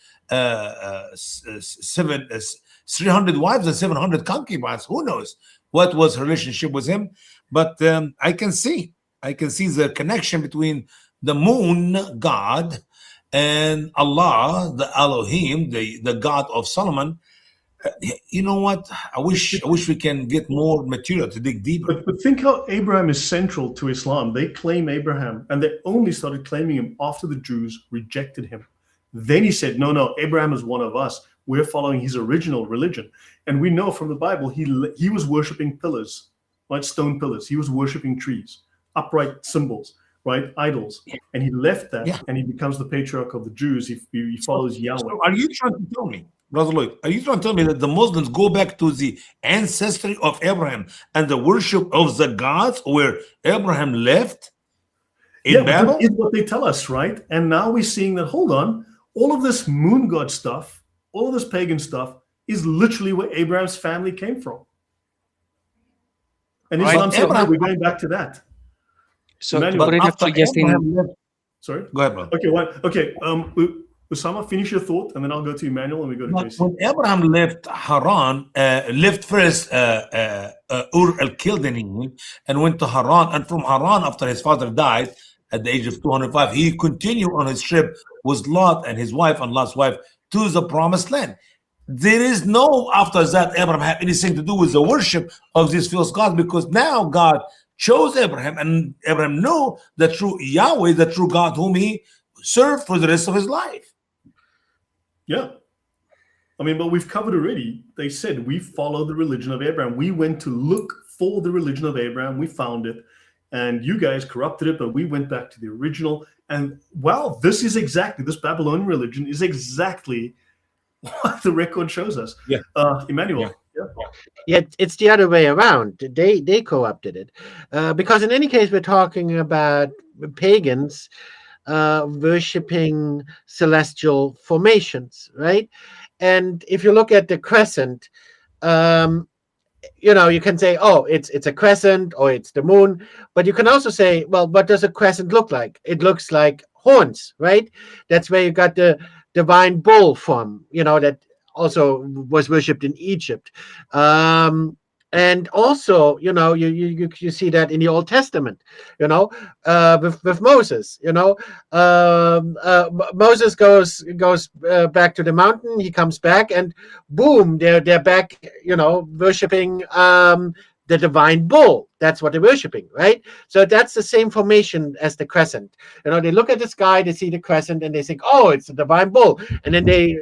300 wives and 700 concubines. Who knows what was her relationship with him? But I can see the connection between the moon god and Allah, the Elohim, the God of Solomon. You know what? I wish we can get more material to dig deeper. But think how Abraham is central to Islam. They claim Abraham, and they only started claiming him after the Jews rejected him. Then he said, no, Abraham is one of us. We're following his original religion. And we know from the Bible, he was worshiping pillars, right? Stone pillars. He was worshiping trees, upright symbols, right? Idols. And he left that, and he becomes the patriarch of the Jews. He follows Yahweh. So are you trying to tell me, Brother Lloyd, are you trying to tell me that the Muslims go back to the ancestry of Abraham and the worship of the gods where Abraham left in Babel? Is what they tell us, right? And now we're seeing that, hold on, all of this moon god stuff, all of this pagan stuff is literally where Abraham's family came from. And Islam said, we're going back to that. So, sorry? Go ahead, brother. Okay, Usama, finish your thought, and then I'll go to Emmanuel, and we go to Jason. When Abraham left Haran, left first Ur al-Khaldain and went to Haran, and from Haran, after his father died at the age of 205, he continued on his trip with Lot and his wife and Lot's wife to the promised land. There is no, after that, Abraham had anything to do with the worship of these false gods, because now God chose Abraham, and Abraham knew the true Yahweh, the true God whom he served for the rest of his life. Yeah. I mean, but we've covered already. They said we follow the religion of Abraham. We went to look for the religion of Abraham. We found it. And you guys corrupted it, but we went back to the original. And wow, this Babylonian religion is exactly what the record shows us. Yeah. Emmanuel. Yeah, it's the other way around. They co-opted it. Because in any case, we're talking about pagans worshipping celestial formations, right? And if you look at the crescent, you can say, oh, it's a crescent or it's the moon, but you can also say, well, what does a crescent look like? It looks like horns, right? That's where you got the divine bull from, that also was worshipped in Egypt. And also, you see that in the Old Testament, with Moses, Moses goes back to the mountain. He comes back, and boom, they're back, worshiping the divine bull. That's what they're worshiping, right? So that's the same formation as the crescent. They look at the sky, they see the crescent, and they think, oh, it's the divine bull, and then they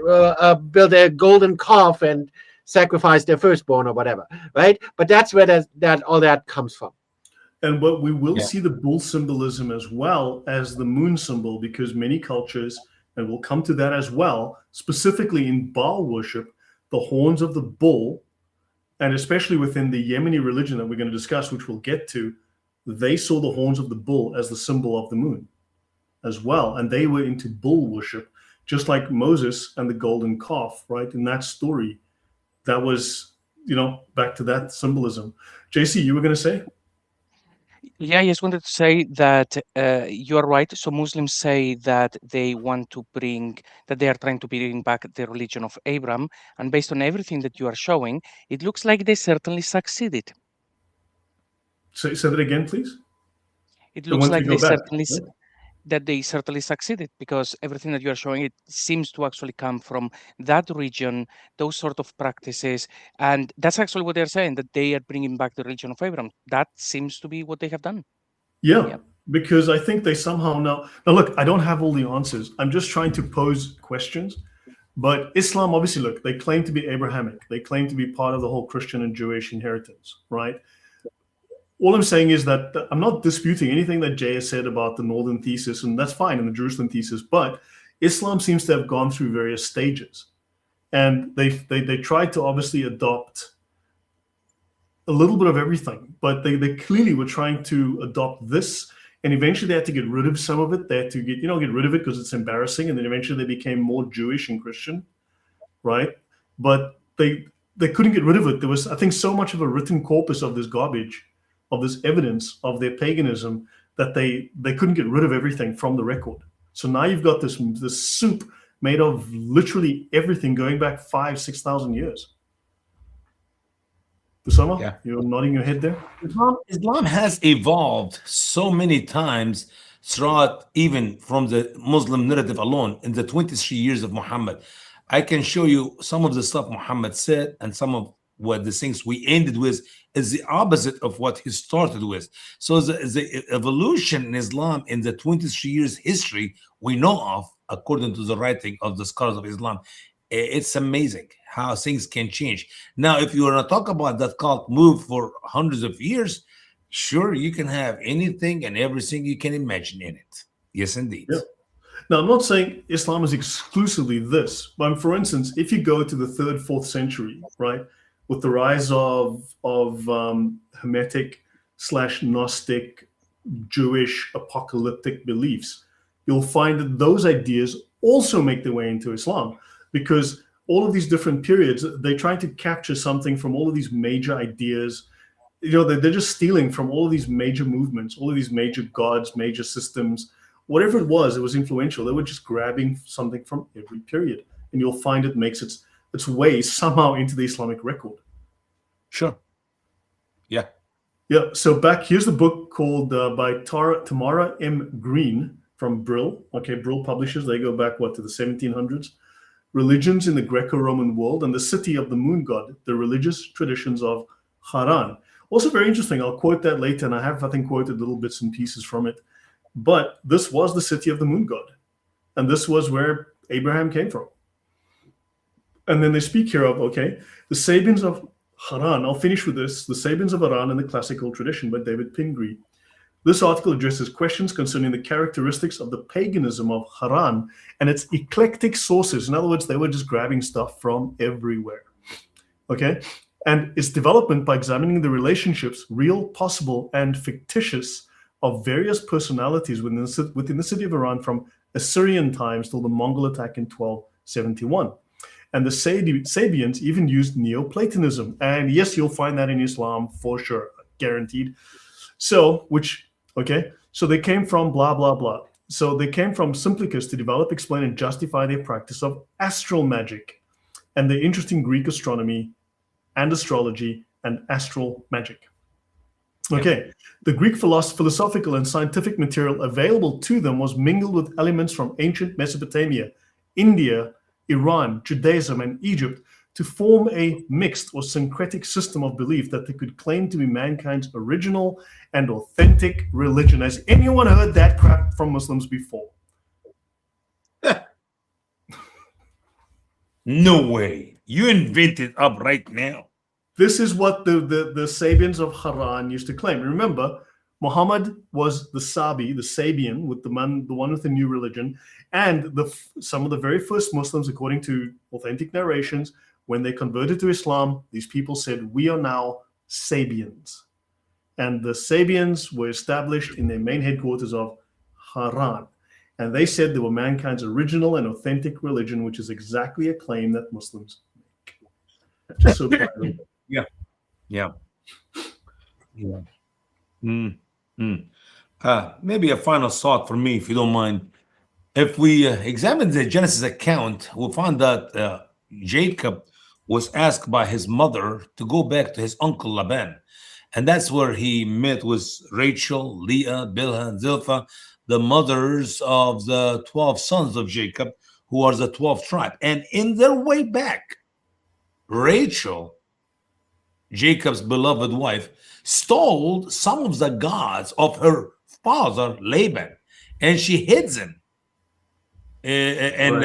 build a golden calf and sacrifice their firstborn or whatever, right? But that's where all that comes from. And what we will see the bull symbolism as well as the moon symbol, because many cultures, and we'll come to that as well, specifically in Baal worship, the horns of the bull, and especially within the Yemeni religion that we're going to discuss, which we'll get to, they saw the horns of the bull as the symbol of the moon as well. And they were into bull worship, just like Moses and the golden calf, right? In that story, that was, back to that symbolism. JC, you were going to say? Yeah, I just wanted to say that you are right. So Muslims say that they are trying to bring back the religion of Abraham. And based on everything that you are showing, it looks like they certainly succeeded. Say that again, please. It looks like they certainly... that they certainly succeeded, because everything that you are showing, it seems to actually come from that region, those sort of practices. And that's actually what they're saying, that they are bringing back the religion of Abraham. That seems to be what they have done. Yeah, Yep. because I think they somehow now look, I don't have all the answers. I'm just trying to pose questions. But Islam, obviously, look, they claim to be Abrahamic. They claim to be part of the whole Christian and Jewish inheritance, right? All I'm saying is that I'm not disputing anything that Jay has said about the Northern thesis, and that's fine, and the Jerusalem thesis, but Islam seems to have gone through various stages. And they tried to obviously adopt a little bit of everything, but they clearly were trying to adopt this, and eventually they had to get rid of some of it. They had to get rid of it because it's embarrassing, and then eventually they became more Jewish and Christian, right? But they couldn't get rid of it. There was, I think, so much of a written corpus of this garbage, of this evidence of their paganism, that they couldn't get rid of everything from the record. So now you've got this soup made of literally everything going back 5,000-6,000 years. Usama, Yeah. you're nodding your head there. Islam has evolved so many times throughout, even from the Muslim narrative alone, in the 23 years of Muhammad. I can show you some of the stuff Muhammad said, and some of what the things we ended with is the opposite of what he started with. So the evolution in Islam in the 23 years history we know of, according to the writing of the scholars of Islam, it's amazing how things can change. Now, if you want to talk about that cult move for hundreds of years, sure, you can have anything and everything you can imagine in it. Yes, indeed. Yeah. Now, I'm not saying Islam is exclusively this, but for instance, if you go to the 3rd, 4th century, right, with the rise of Hermetic/Gnostic Jewish apocalyptic beliefs, you'll find that those ideas also make their way into Islam, because all of these different periods, they try to capture something from all of these major ideas. They're just stealing from all of these major movements, all of these major gods, major systems, whatever it was influential. They were just grabbing something from every period, and you'll find it makes its way somehow into the Islamic record. Sure. Yeah. Yeah. So here's the book called by Tamara M. Green from Brill. Okay, Brill Publishers. They go back to the 1700s. Religions in the Greco-Roman World and the City of the Moon God, the Religious Traditions of Haran. Also very interesting. I'll quote that later, and I have, I think, quoted little bits and pieces from it. But this was the city of the moon god, and this was where Abraham came from. And then they speak here of, the Sabians of Haran. I'll finish with this. The Sabians of Haran in the Classical Tradition by David Pingree. This article addresses questions concerning the characteristics of the paganism of Haran and its eclectic sources. In other words, they were just grabbing stuff from everywhere. Okay? And its development by examining the relationships, real, possible, and fictitious, of various personalities within the city of Haran from Assyrian times till the Mongol attack in 1271. And the Sabians even used Neoplatonism. And yes, you'll find that in Islam for sure, guaranteed. So they came from blah, blah, blah. So they came from Simplicus to develop, explain, and justify their practice of astral magic and the interesting Greek astronomy and astrology and astral magic. Okay, the Greek philosophical and scientific material available to them was mingled with elements from ancient Mesopotamia, India, Iran, Judaism, and Egypt to form a mixed or syncretic system of belief that they could claim to be mankind's original and authentic religion. Has anyone heard that crap from Muslims before? No way. You invented up right now. This is what the Sabians of Haran used to claim. Remember, Muhammad was the Sabian, with the one with the new religion, and some of the very first Muslims, according to authentic narrations, when they converted to Islam, these people said, "We are now Sabians," and the Sabians were established in their main headquarters of Haran, and they said they were mankind's original and authentic religion, which is exactly a claim that Muslims make. Just so maybe a final thought for me, if you don't mind. If we examine the Genesis account, we'll find that Jacob was asked by his mother to go back to his uncle Laban. And that's where he met with Rachel, Leah, Bilhah, and Zilpah. the mothers of the 12 sons of Jacob, who are the 12th tribe. And in their way back, Rachel, Jacob's beloved wife, stole some of the gods of her father Laban, and she hid them. And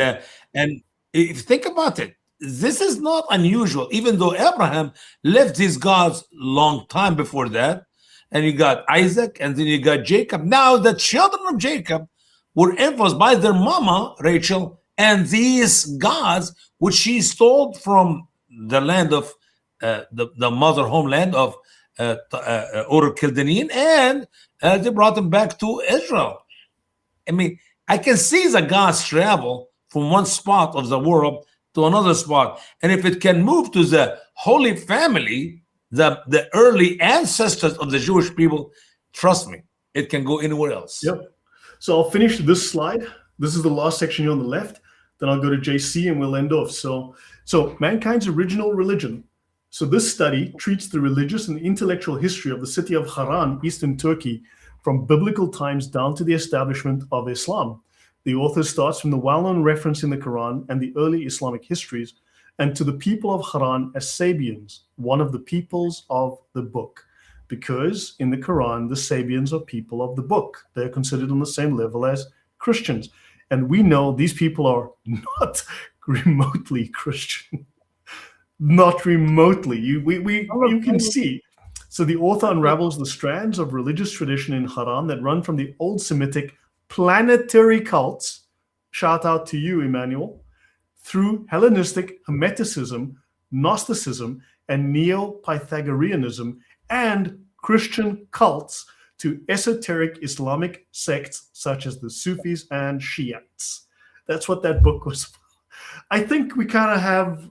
if you think about it, this is not unusual, even though Abraham left his gods long time before that. And you got Isaac, and then you got Jacob. Now the children of Jacob were influenced by their mama, Rachel, and these gods, which she stole from the land of the mother homeland of Ur Chaldean, and they brought them back to Israel. I mean, I can see the gods travel from one spot of the world to another spot. And if it can move to the Holy Family, the early ancestors of the Jewish people, trust me, it can go anywhere else. Yep. So I'll finish this slide. This is the last section here on the left. Then I'll go to JC and we'll end off. So mankind's original religion. So this study treats the religious and intellectual history of the city of Haran, eastern Turkey, from biblical times down to the establishment of Islam. The author starts from the well-known reference in the Quran and the early Islamic histories, and to the people of Haran as Sabians, one of the peoples of the book. Because in the Quran, the Sabians are people of the book. They're considered on the same level as Christians. And we know these people are not remotely Christian. Not remotely. You can see. So the author unravels the strands of religious tradition in Haran that run from the old Semitic planetary cults, shout out to you, Emmanuel, through Hellenistic Hermeticism, Gnosticism, and Neo-Pythagoreanism, and Christian cults to esoteric Islamic sects such as the Sufis and Shiites. That's what that book was about. I think we kind of have,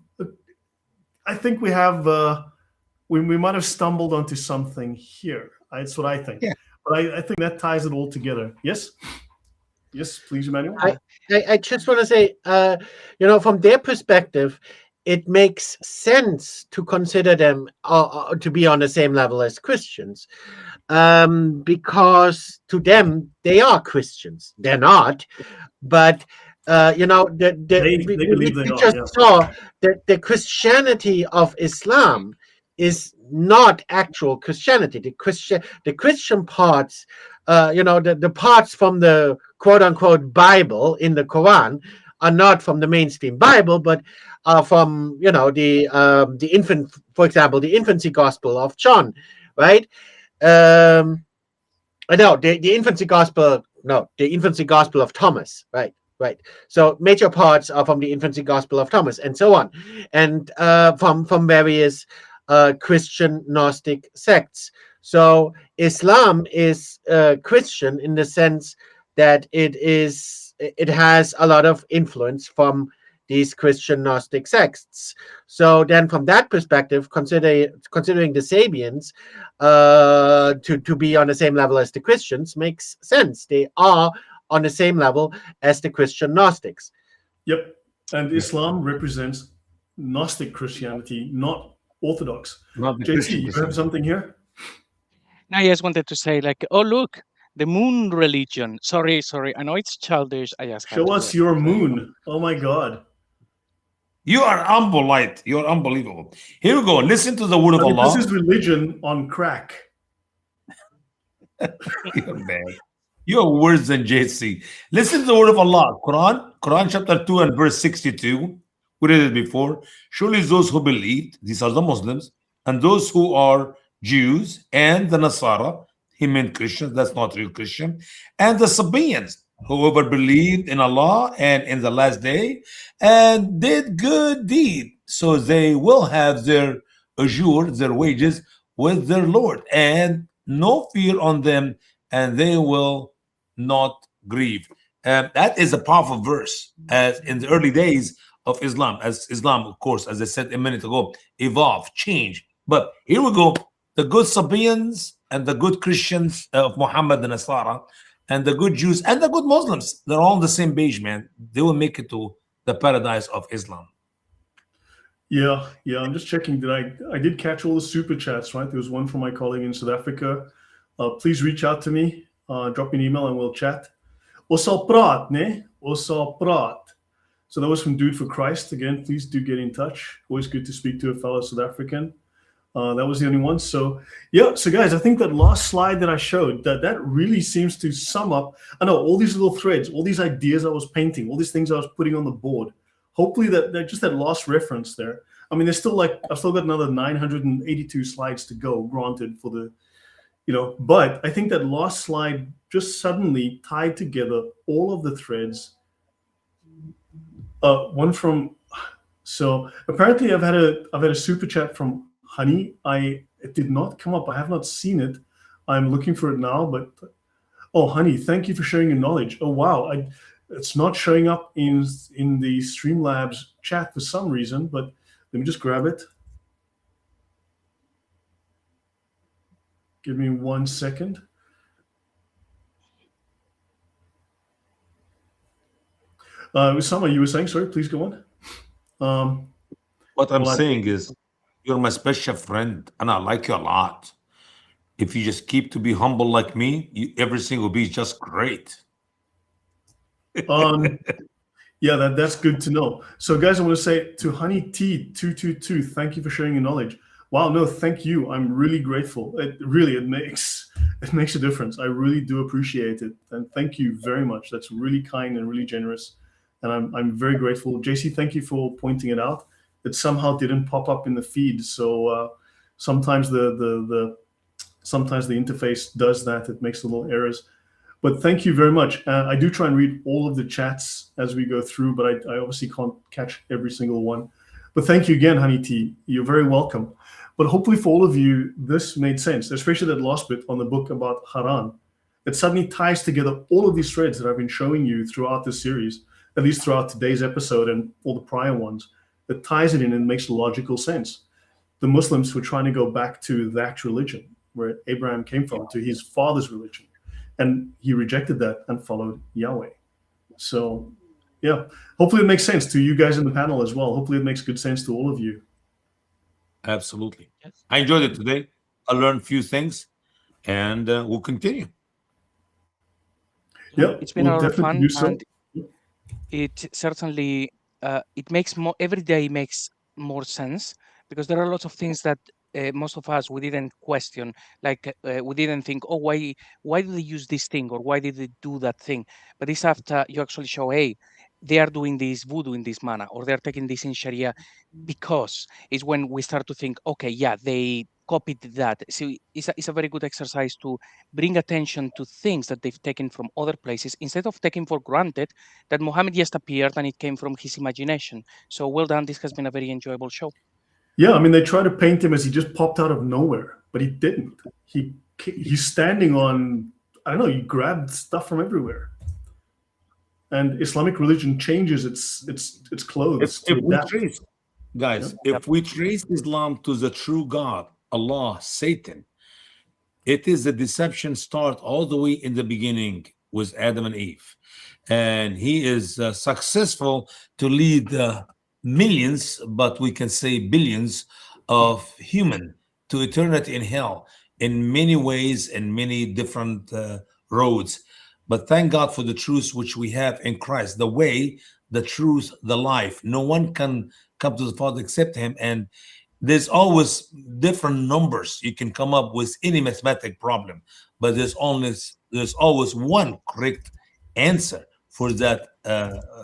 we might have stumbled onto something here. That's what I think. Yeah. But I think that ties it all together. Yes? Yes, please, Emmanuel. I just want to say, from their perspective, it makes sense to consider them to be on the same level as Christians, because to them, they are Christians. They're not, but we just saw that the Christianity of Islam is not actual Christianity. The Christian parts, the parts from the quote unquote Bible in the Quran are not from the mainstream Bible, but are from the infant, for example, the infancy gospel of John, right? The infancy gospel of Thomas, right? Right. So major parts are from the infancy gospel of Thomas, and so on, and from various Christian Gnostic sects. So Islam is Christian in the sense that it has a lot of influence from these Christian Gnostic sects. So then from that perspective, considering the Sabians to be on the same level as the Christians makes sense. They are on the same level as the Christian Gnostics. Yep. And Islam represents Gnostic Christianity, not Orthodox. JC, you have something here? I just wanted to say, oh, look, the moon religion. Sorry. I know it's childish. I just show us your moon. Oh, my God. You are humble, Light. You are unbelievable. Here we go. Listen to the word of Allah. This is religion on crack. You're bad. You are worse than JC. Listen to the word of Allah. Quran chapter 2 and verse 62. We read it before. Surely those who believed, these are the Muslims, and those who are Jews and the Nasara, he meant Christians, that's not real Christian, and the Sabians, whoever believed in Allah and in the last day and did good deed, so they will have their ajur, their wages with their Lord, and no fear on them, and they will not grieve. That is a powerful verse. As in the early days of Islam, as Islam, of course, as I said a minute ago, evolve, change. But here we go. The good Sabians and the good Christians of Muhammad and Nasara, and the good Jews and the good Muslims, they're all on the same page, man. They will make it to the paradise of Islam. Yeah. I'm just checking. I did catch all the super chats, right? There was one from my colleague in South Africa. Please reach out to me. Drop me an email and we'll chat. Ons sal praat, né? Ons sal praat. So that was from Dude for Christ. Again, please do get in touch. Always good to speak to a fellow South African. That was the only one. So yeah, so guys, I think that last slide that I showed, that really seems to sum up, I know, all these little threads, all these ideas I was painting, all these things I was putting on the board. Hopefully that just that last reference there. I mean, there's still like, I've still got another 982 slides to go, granted, for the, but I think that last slide just suddenly tied together all of the threads. One from, so apparently I've had a super chat from Honey. It did not come up. I have not seen it. I'm looking for it now, but oh, Honey, thank you for sharing your knowledge. Oh wow, it's not showing up in the Streamlabs chat for some reason, but let me just grab it. Give me 1 second. Usama, you were saying, sorry, please go on. What I'm saying is, you're my special friend, and I like you a lot. If you just keep to be humble like me, everything will be just great. Yeah, that's good to know. So, guys, I want to say to Honey T222, thank you for sharing your knowledge. Wow, no, thank you. I'm really grateful. It makes a difference. I really do appreciate it, and thank you very much. That's really kind and really generous, and I'm very grateful. JC, thank you for pointing it out. It somehow didn't pop up in the feed, so sometimes the interface does that. It makes little errors. But thank you very much. I do try and read all of the chats as we go through, but I obviously can't catch every single one. But thank you again, Honey T. You're very welcome. But hopefully for all of you, this made sense, especially that last bit on the book about Haran. It suddenly ties together all of these threads that I've been showing you throughout this series, at least throughout today's episode and all the prior ones. It ties it in and makes logical sense. The Muslims were trying to go back to that religion where Abraham came from, to his father's religion. And he rejected that and followed Yahweh. So, yeah, hopefully it makes sense to you guys in the panel as well. Hopefully it makes good sense to all of you. Absolutely. I enjoyed it today. I learned a few things, and we'll continue. Yeah, it's been a lot of fun, and it certainly it makes every day makes more sense, because there are lots of things that most of us, we didn't question, like we didn't think, oh, why do they use this thing, or why did they do that thing? But it's after you actually show, hey, they are doing this voodoo in this manner, or they're taking this in Sharia, because it's when we start to think, okay, yeah, they copied that. So it's a very good exercise to bring attention to things that they've taken from other places, instead of taking for granted that Muhammad just appeared and it came from his imagination. So well done. This has been a very enjoyable show. Yeah, I mean, they try to paint him as he just popped out of nowhere, but he didn't. He's standing on, I don't know, he grabbed stuff from everywhere. And Islamic religion changes its clothes. If we trace, guys, if we trace Islam to the true God, Allah, Satan, it is the deception start all the way in the beginning with Adam and Eve. And he is successful to lead millions, but we can say billions of human to eternity in hell in many ways and many different roads. But thank God for the truth which we have in Christ, the way, the truth, the life. No one can come to the Father except him. And there's always different numbers. You can come up with any mathematic problem, but there's always one correct answer for that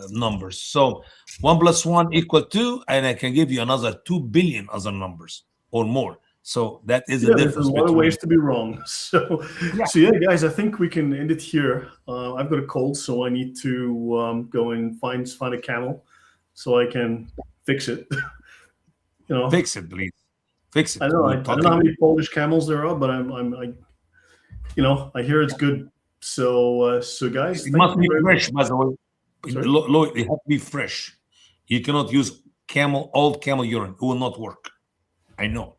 numbers. So 1 + 1 = 2, and I can give you another 2 billion other numbers or more. So that is the difference. There's a lot of ways to be wrong. So yeah, guys, I think we can end it here. I've got a cold, so I need to go and find a camel so I can fix it. Fix it, please. Fix it. I don't know how many Polish camels there are, but I hear it's good. So guys, it must be fresh, by the way. Lloyd, it has to be fresh. You cannot use old camel urine. It will not work. I know.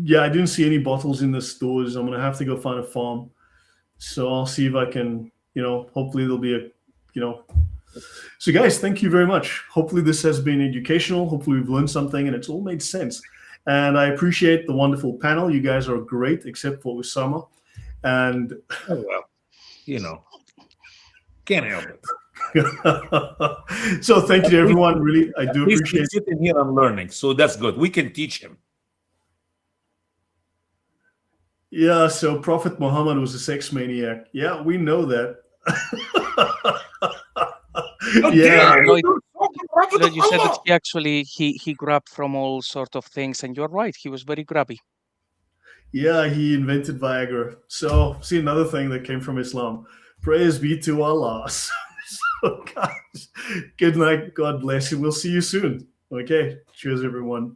Yeah, I didn't see any bottles in the stores. I'm gonna have to go find a farm. So I'll see if I can, hopefully there'll be So guys, thank you very much. Hopefully this has been educational. Hopefully we've learned something and it's all made sense. And I appreciate the wonderful panel. You guys are great, except for Usama. And Can't help it. So thank you to everyone. Really, I do He's appreciate it. sitting here and learning, so that's good. We can teach him. Yeah, so Prophet Muhammad was a sex maniac. Yeah, we know that. Yeah. Lloyd, you said that he actually he grabbed from all sort of things, and you're right. He was very grabby. Yeah, he invented Viagra. So, see, another thing that came from Islam. Praise be to Allah. So, guys, good night. God bless you. We'll see you soon. Okay. Cheers, everyone.